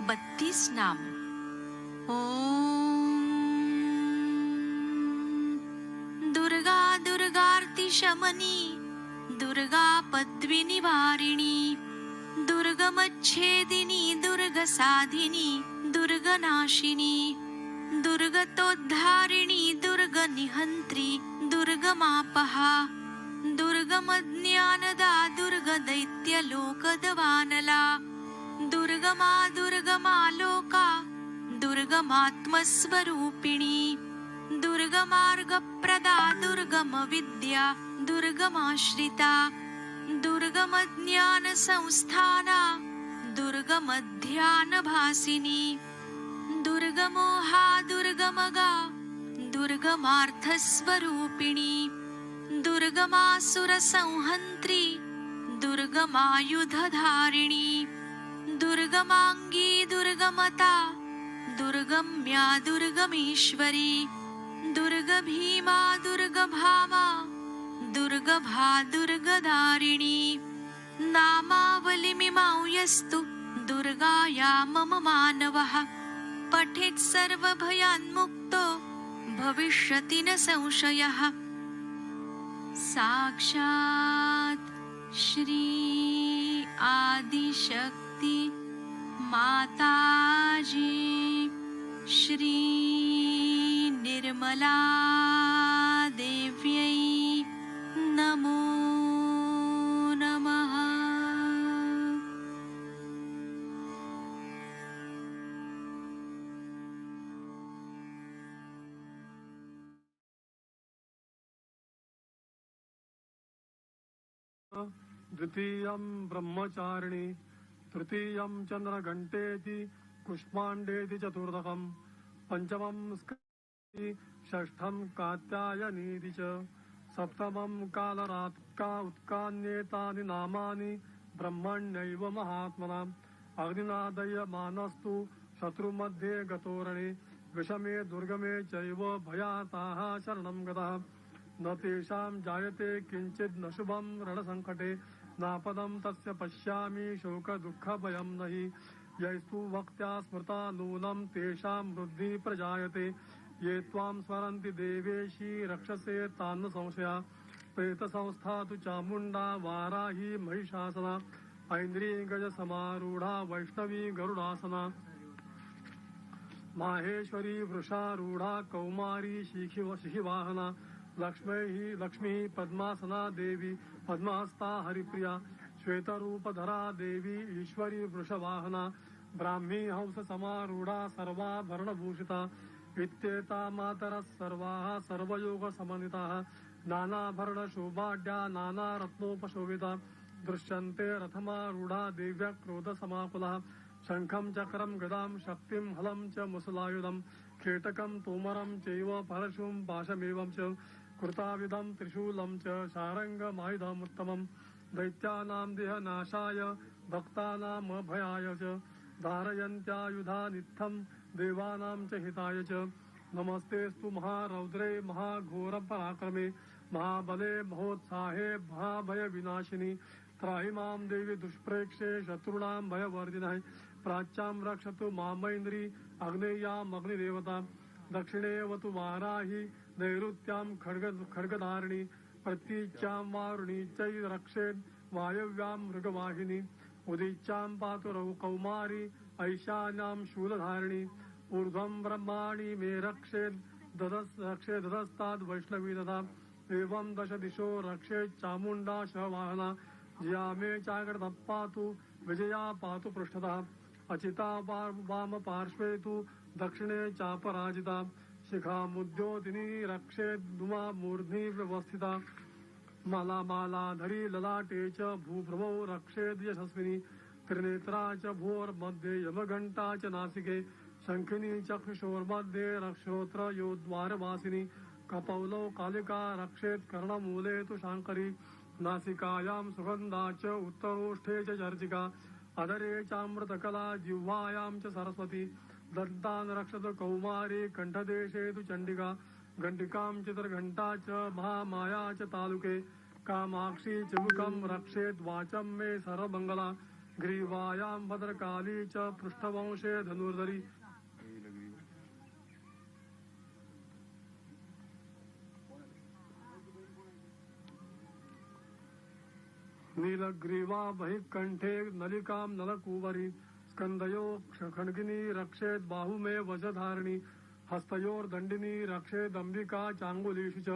32 नाम। ओम दुर्गा दुर्गार्ति शमनी, दुर्गा पद्विनिवारिणी, दुर्गमच्छेदिनी, दुर्गसाधिनी, दुर्गनाशिनी, दुर्गतोद्धारिणी, दुर्गनिहन्त्री, दुर्गमापहा, दुर्गमज्ञानदा, दुर्गदैत्यलोकदवानला, दुर्गमा दुर्गमालोका, दुर्गमात्मस्वरूपिणी, दुर्गमार्गप्रदा, दुर्गमविद्या, दुर्गमाश्रिता, दुर्गमज्ञानसंस्थाना, दुर्गमध्यानभासिनी, दुर्गमोहा, दुर्गमगा, दुर्गमार्थस्वरूपिणी, दुर्गमासुरसंहन्त्री, दुर्गमायुधधारिणी, दुर्गमाङ्गी, दुर्गमता, दुर्गम्या, दुर्गमेश्वरी, दुर्गभीमा, दुर्गभामा, दुर्गभा, दुर्गदारिणी, नामावलिमिमां यस्तु दुर्गाया मम मानवः पठेत् सर्वभयान्मुक्तो भविष्यति न संशयः। साक्षात् श्री आदिशक्ति माताजी श्री निर्मला देव्यै नमो नमः। द्वितीयं ब्रह्मचारिणी, तृतीयं चंद्रघंटेति कुष्मांडेति चतुर्थकं, पंचमं स्कंदी, षष्ठं कात्यायनीति च, सप्तमं कालरात्का उत्कान्येतानि नामानि ब्रह्मण्यैव महात्मनाम्। अग्निनादयमानस्तु शत्रुमध्ये गतोरणे, विषमे दुर्गमे चैव भयाताः शरणं गतः। न तेषां जायते किंचित् न शुभं रणसंकटे, नापदं तस्य पश्यामि शोकदुःखभयं न हि। यैस्तु वक्त्या स्मृता नूनं तेषां वृद्धि प्रजायते, ये त्वां स्मरन्ति देवेशी रक्षसे तान्न संशया। प्रेतसंस्था तु चामुण्डा वाराही महिषासना, ऐन्द्रियगजसमारूढा वैष्णवी गरुडासना, माहेश्वरी वृषारूढा कौमारी शिखिवाहना, लक्ष्मी पद्मासना देवी पद्महस्ता हरिप्रिया, श्वेतरूपधरा देवी ईश्वरी वृषवाहना, ब्राह्मी हंस समारूढ़ा सर्वाभरणभूषिता, इत्येता मातरः सर्वाः सर्वयोग समन्विताः, नानाभरणशोभाढ्या नानारत्नोपशोभिता, दृश्यन्ते रथमारूढ़ा देव्या क्रोधसमाकुलः, शंखं चक्रं गदां शक्तिं हलं च मुसलायुधं, खेटकं तोमरं चैव परशुं पाशमेवं च, कृताविधं त्रिशूलं च शारङ्गमायुधमुत्तमं, दैत्यानां देहनाशाय भक्तानामभयाय च, धारयन्त्यायुधानित्थं देवानां च हिताय च। नमस्तेस्तु महारौद्रे महाघोरपराक्रमे, महाबले महोत्साहे महाभयविनाशिनि, त्राहि मां देवी दुष्प्रेक्षे शत्रूणां भयवर्धिनः, प्राच्यां रक्षतु मामैन्द्री अग्नेयाम् अग्निदेवता, दक्षिणेवतु वाराही नैऋत्यां खड्गधारिणी, प्रतीच्यां वारुणी चै रक्षेत् वायव्यां मृगवाहिनी, उदीच्यां पातु कौमारी ऐशान्यां शूलधारिणी, ऊर्ध्वं ब्रह्माणि मे रक्षेत् ददस्ताद् वैष्णवी तथा, एवं दश दिशो रक्षेत् चामुण्डा शवाहना, जिया मे चाग्रतः पातु विजया पातु पृष्ठतः, अचिता वाम पार्श्वे तु दक्षिणे चापराजिता, शिखामुद्योतिनी रक्षेद्दुमा मूर्ध्नि व्यवस्थिता, मालाधरी ललाटे च भूभ्रमौ रक्षेद् यशस्विनी, त्रिनेत्रा च भूर्मध्ये यमघण्टा च नासिके, शंखिनी चक्षुषोर्मध्ये रक्षोत्र योद्वारवासिनी, कपौलौ कालिका रक्षेत् कर्णमूले तु शाङ्करी, नासिकायां सुगन्धा च उत्तरोष्ठे च चर्चिका, अधरे चामृतकला जिह्वायां च सरस्वती, दन्तान् रक्षतु कौमारी कंठदेशे तु चंडिका, घंटिकां चित्रघंटा च महामाया च तालुके, कामाक्षी चिबुकं रक्षेत् वाचं मे सर्वमंगला, ग्रीवायां भद्रकाली च पृष्ठवंशे धनुर्धरी नीलग्रीवा बहिःकण्ठे नलिकां नलकूवरी स्कन्दयो खड्गिनी रक्षेत् बाहुमे वजधारिणी हस्तयोर्दण्डिनी रक्षेदम्बिका चाङ्गुलीषु च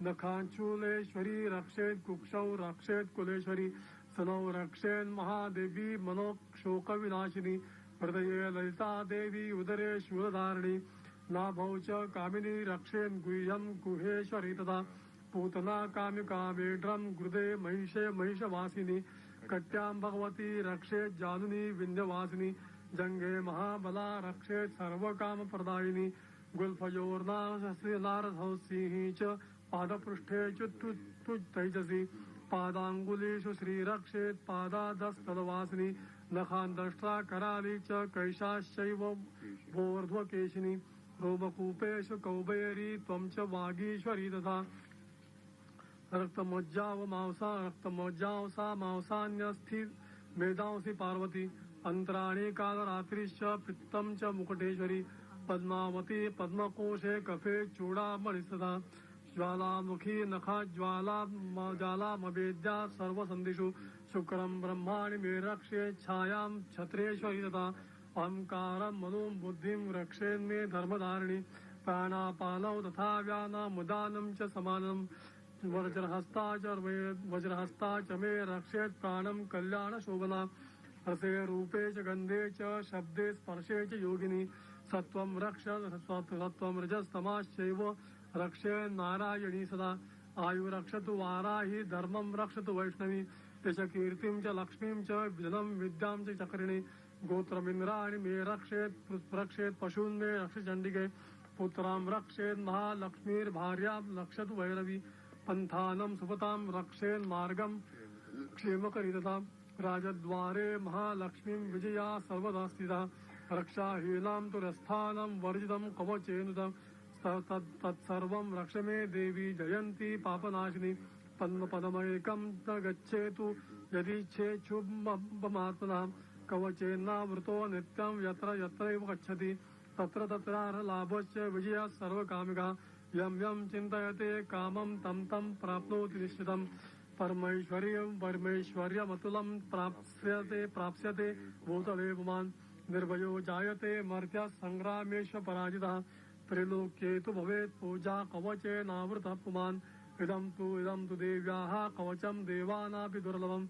नखाञ्चूलेश्वरी रक्षेत् कुक्षौ रक्षेत् कुलेश्वरी सनौ रक्षेन्महादेवी मनोक्षोकविनाशिनी हृदये ललिता देवी उदरे शूलधारिणी नाभौ च कामिनी रक्षेन् गुह्यं गुहेश्वरी तथा पूतना कामिका वेड्रं गृदे महिषे महिषवासिनी कट्यां भगवती रक्षेत् जानुनी विन्ध्यवासिनी जंगे महाबला रक्षेत् सर्वकामप्रदायिनी गुल्फयोर्नारसिंह च पादपृष्ठे च तैजसी पादाङ्गुलीषु श्रीरक्षेत् पादादस्तदवासिनी नखान्दष्ट्रा कराली च कैशाश्चैव वोर्ध्वकेशिनी रोमकूपेषु कौबेरी त्वं च वागीश्वरी तथा रक्तमज्जाव सा मांसान्यस्थि मेधांसि पार्वती अंतराणि कालरात्रिश्च पित्तं च मुकुटेश्वरी पद्मावती पद्मकोशे कफे चूडामणिस्तथा ज्वालामुखी नखा ज्वालामवेद्या सर्वसन्धिषु शुक्रं ब्रह्माणि मे रक्षे छायां छत्रेश्वरी तथा अहंकारं मनो बुद्धिं रक्षेन्मे धर्मधारिणी प्राणापानौ तथा व्यानामुदानं च समानम् वज्रहस्ता च मे रक्षेत् प्राणं कल्याणशोभना रसे रूपे च गन्धे च शब्दे स्पर्शे च योगिनी सत्वं सत्वं रजस्तमाश्चैव रक्षे नारायणी सदा आयुरक्षतु वाराहि धर्मं रक्षतु वैष्णवी यशकीर्तिं च लक्ष्मीं च जलं विद्यां च चक्रिणी गोत्रमिन्द्राणि मे रक्षेत् पशून् मे रक्षचण्डिके पुत्रां रक्षेत् महालक्ष्मीर्भार्यां रक्षतु भैरवी पंथानं सुपतां रक्षेन् मार्गं क्षेमकरी तथा राजद्वारे महालक्ष्मीं विजया सर्वदा स्थिता रक्षाहीनां तु रस्थानं वर्जितं कवचेनुतं तत्सर्वं रक्ष मे देवी जयन्ती पापनाशिनी पद्मपदमेकं न गच्छेतु यदीच्छेच्छुभमात्मनः कवचेन्नावृतो नित्यं यत्र यत्रैव गच्छति तत्र तत्रार्हलाभश्च विजयः सर्वकामिका यं यं चिन्तयते कामं तं तं प्राप्नोति निश्चितं परमैश्वर्यमतुलं प्राप्स्यते भूतले पुमान् निर्भयो जायते मर्त्यः संग्रामेषु पराजितः त्रिलोक्ये तु भवेत् पूजा कवचेनावृतः पुमान् इदं तु देव्याः कवचं देवानापि दुर्लभम्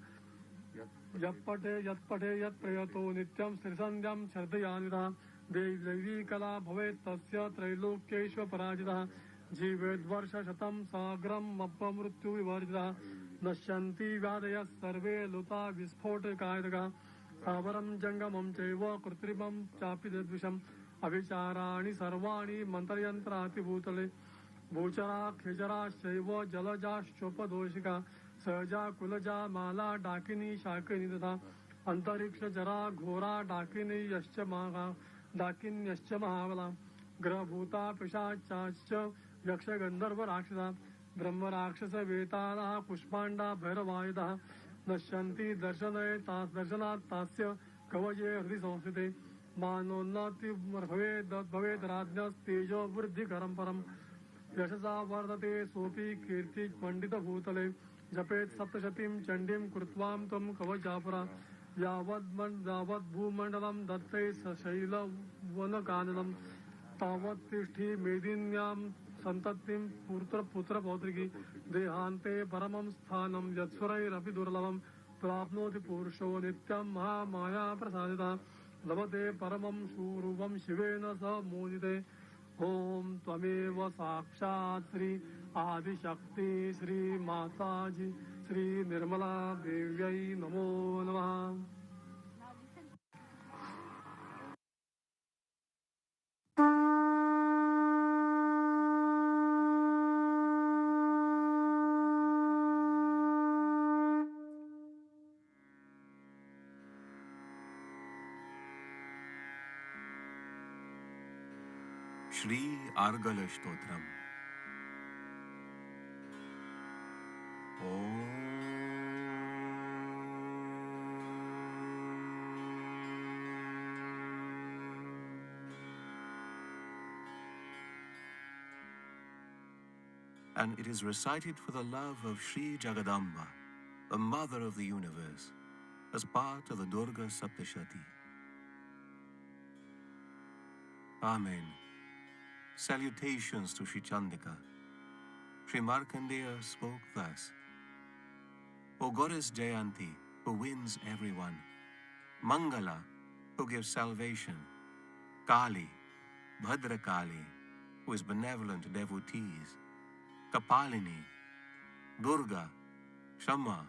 यत्पठे यत्प्रयतो नित्यं श्रीसन्ध्यां श्रद्धयान्वितः देवी कला भवेत् तस्य त्रैलोक्येषु पराजितः जीवेद्वर्षशतं साग्रम् अपमृत्युविवर्जितः नश्यन्ति व्याधयः सर्वे लुता विस्फोटकायतकः स्थावरं जङ्गमं चैव कृत्रिमं चापि दद्विषम् अभिचाराणि सर्वाणि मन्त्रयन्त्रातिभूतले भूचरा खेचराश्चैव जलजाश्चोपदोषिका सहजा कुलजा माला डाकिनी शाकिनी तथा अन्तरिक्षजरा घोरा डाकिन्यश्च महाबला ग्रहभूता पिशाचाश्च यक्षगन्धर्व राक्षसा ब्रह्मराक्षसवेतालः पुष्पाण्डा भैरवायुधः नश्यन्ति दर्शनात् तास्य कवचे हृदि संस्थिते मानोन्नतिर्भवेद् राज्ञस्तेजो वृद्धिकरं परम् यशसा वर्धते सोऽपि कीर्ति पण्डितभूतले जपेत् सप्तशतीं चण्डीं कृत्वां त्वं कवचापुरा यावद्भूमण्डलं दत्ते सशैलवनकाननं तावत् तिष्ठि मेदिन्यां सन्ततिं पुत्रपौत्रिकी देहान्ते परमं स्थानं यत्सुरैरपि दुर्लभं प्राप्नोति पुरुषो नित्यं महामाया प्रसादितः लभते परमं स्वरूपं शिवेन स मोदिते ओम त्वमेव साक्षात् श्री आदिशक्ति श्री माताजी श्री निर्मला देव्यै नमो नमः. श्री आर्गल स्तोत्रम. ओम and it is recited for the love of Sri Jagadamba, the Mother of the Universe, as part of the Durga Saptashati. Amen. Salutations to Sri Chandika. Sri Markandeya spoke thus: O Goddess Jayanti, who wins everyone, Mangala, who gives salvation, Kali, Bhadrakali, who is benevolent to devotees, Kapalini, Durga, Shama,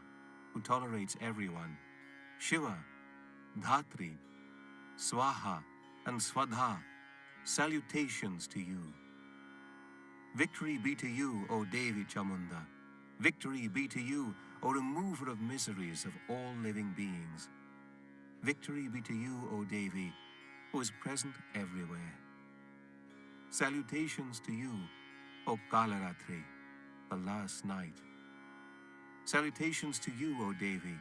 who tolerates everyone, Shiva, Dhatri, Swaha, and Swadha, salutations to you. Victory be to you, O Devi Chamunda. Victory be to you, O remover of miseries of all living beings. Victory be to you, O Devi, who is present everywhere. Salutations to you, O Kalaratri, the last night. Salutations to you, O Devi,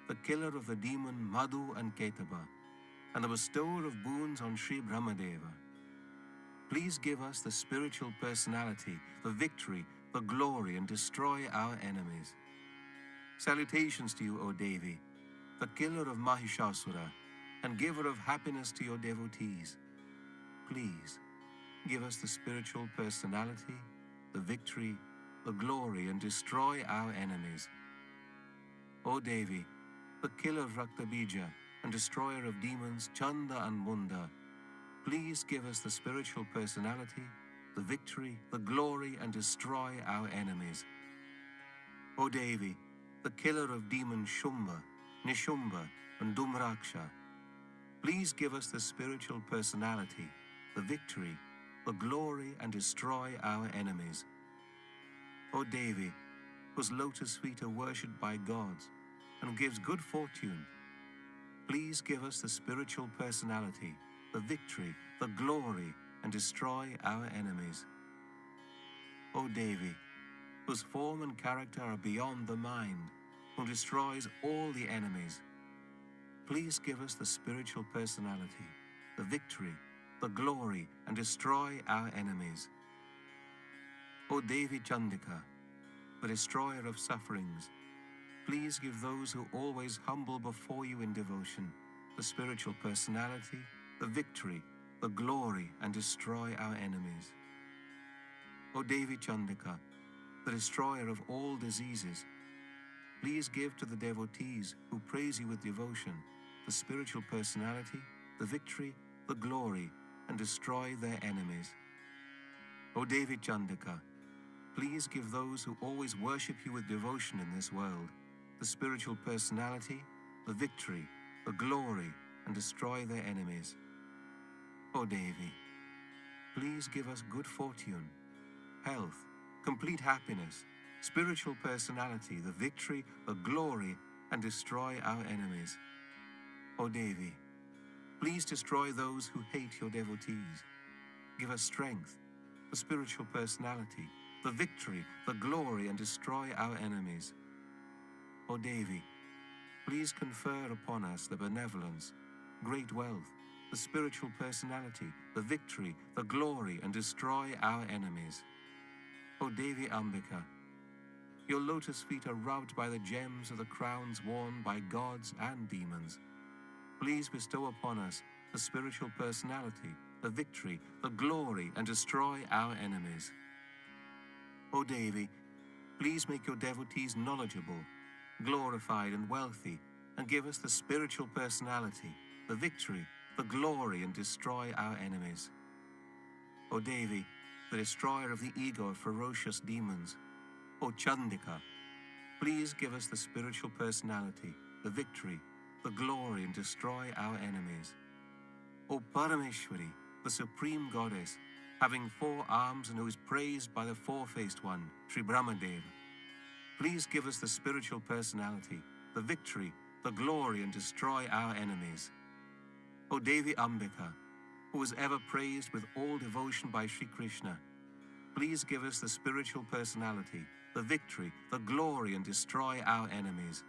the killer of the demon Madhu and Ketaba, and the bestower of boons on Sri Brahmadeva. Please give us the spiritual personality, the victory, the glory, and destroy our enemies. Salutations to you, O Devi, the killer of Mahishasura, and giver of happiness to your devotees. Please give us the spiritual personality, the victory, the glory, and destroy our enemies. O Devi, the killer of Raktabija and destroyer of demons Chanda and Munda, please give us the spiritual personality, the victory, the glory, and destroy our enemies. O Devi, the killer of demons Shumba, Nishumba, and Dumraksha, please give us the spiritual personality, the victory, the glory, and destroy our enemies. O Devi, whose lotus feet are worshipped by gods and who gives good fortune, please give us the spiritual personality, the victory, the glory, and destroy our enemies. O Devi, whose form and character are beyond the mind, who destroys all the enemies, please give us the spiritual personality, the victory, the glory, and destroy our enemies. O Devi Chandika, the destroyer of sufferings, please give those who always humble before you in devotion the spiritual personality, the victory, the glory, and destroy our enemies. O Devi Chandika, the destroyer of all diseases, please give to the devotees who praise you with devotion the spiritual personality, the victory, the glory, and destroy their enemies. O Devi Chandika, please give those who always worship you with devotion in this world the spiritual personality, the victory, the glory, and destroy their enemies. O Devi, please give us good fortune, health, complete happiness, spiritual personality, the victory, the glory, and destroy our enemies. O Devi, please destroy those who hate your devotees. Give us strength, the spiritual personality, the victory, the glory, and destroy our enemies. O Devi, please confer upon us the benevolence, great wealth, the spiritual personality, the victory, the glory, and destroy our enemies. O Devi Ambika, your lotus feet are rubbed by the gems of the crowns worn by gods and demons. Please bestow upon us the spiritual personality, the victory, the glory, and destroy our enemies. O Devi, please make your devotees knowledgeable, glorified, and wealthy, and give us the spiritual personality, the victory, the glory, and destroy our enemies. O Devi, the destroyer of the ego of ferocious demons, O Chandika, please give us the spiritual personality, the victory, the glory, and destroy our enemies. O Parameshwari, the supreme goddess, having 4 arms and who is praised by the four-faced one, Sri Brahmadeva, please give us the spiritual personality, the victory, the glory, and destroy our enemies. O Devi Ambika, who is ever praised with all devotion by Sri Krishna, please give us the spiritual personality, the victory, the glory, and destroy our enemies.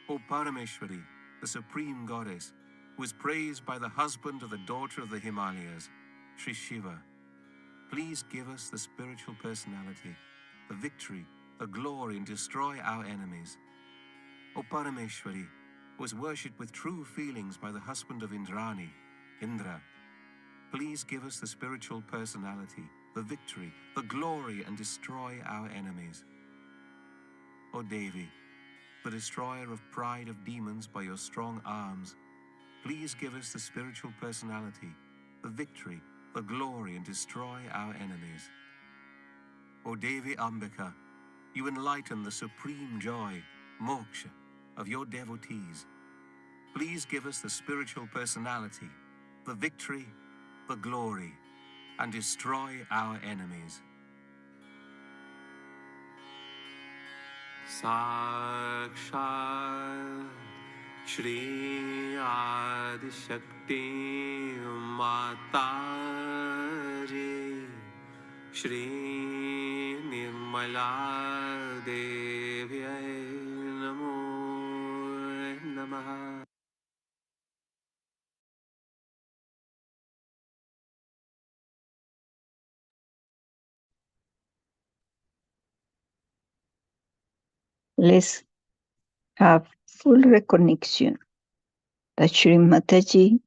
O Parameshwari, the supreme goddess, who is praised by the husband of the daughter of the Himalayas, Sri Shiva, please give us the spiritual personality, the victory, the glory, and destroy our enemies. O Parameshwari, who was worshipped with true feelings by the husband of Indrani, Indra, please give us the spiritual personality, the victory, the glory, and destroy our enemies. O Devi, the destroyer of pride of demons by your strong arms, please give us the spiritual personality, the victory, the glory, and destroy our enemies. O Devi Ambika, you enlighten the supreme joy, moksha, of your devotees. Please give us the spiritual personality, the victory, the glory, and destroy our enemies. Sakshat Shri Adi Shakti Mataji Shri Nirmala Devi Namo Namaha. Let's have full recognition that Shri Mataji,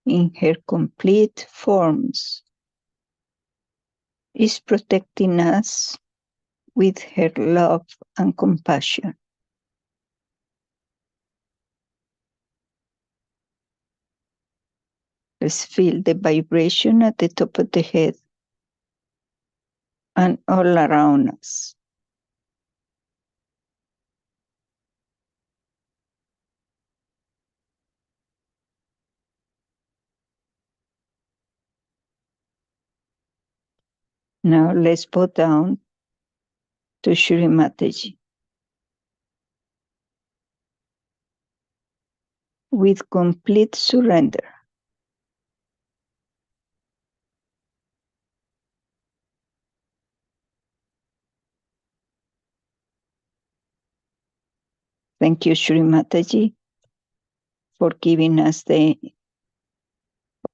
in her complete forms, is protecting us with her love and compassion. Let's feel the vibration at the top of the head and all around us. Now let's bow down to Shri Mataji with complete surrender. Thank you, Shri Mataji, for giving us the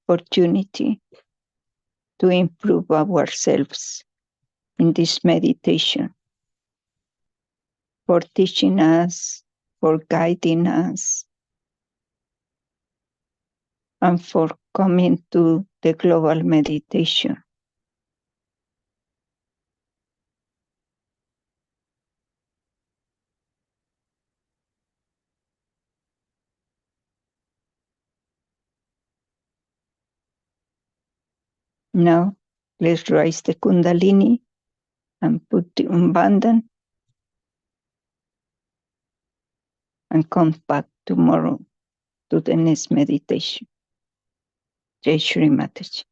opportunity to improve ourselves in this meditation, for teaching us, for guiding us, and for coming to the global meditation. Now, let's raise the Kundalini and put the Umbandhan and come back tomorrow to the next meditation. Jai Shri Mataji.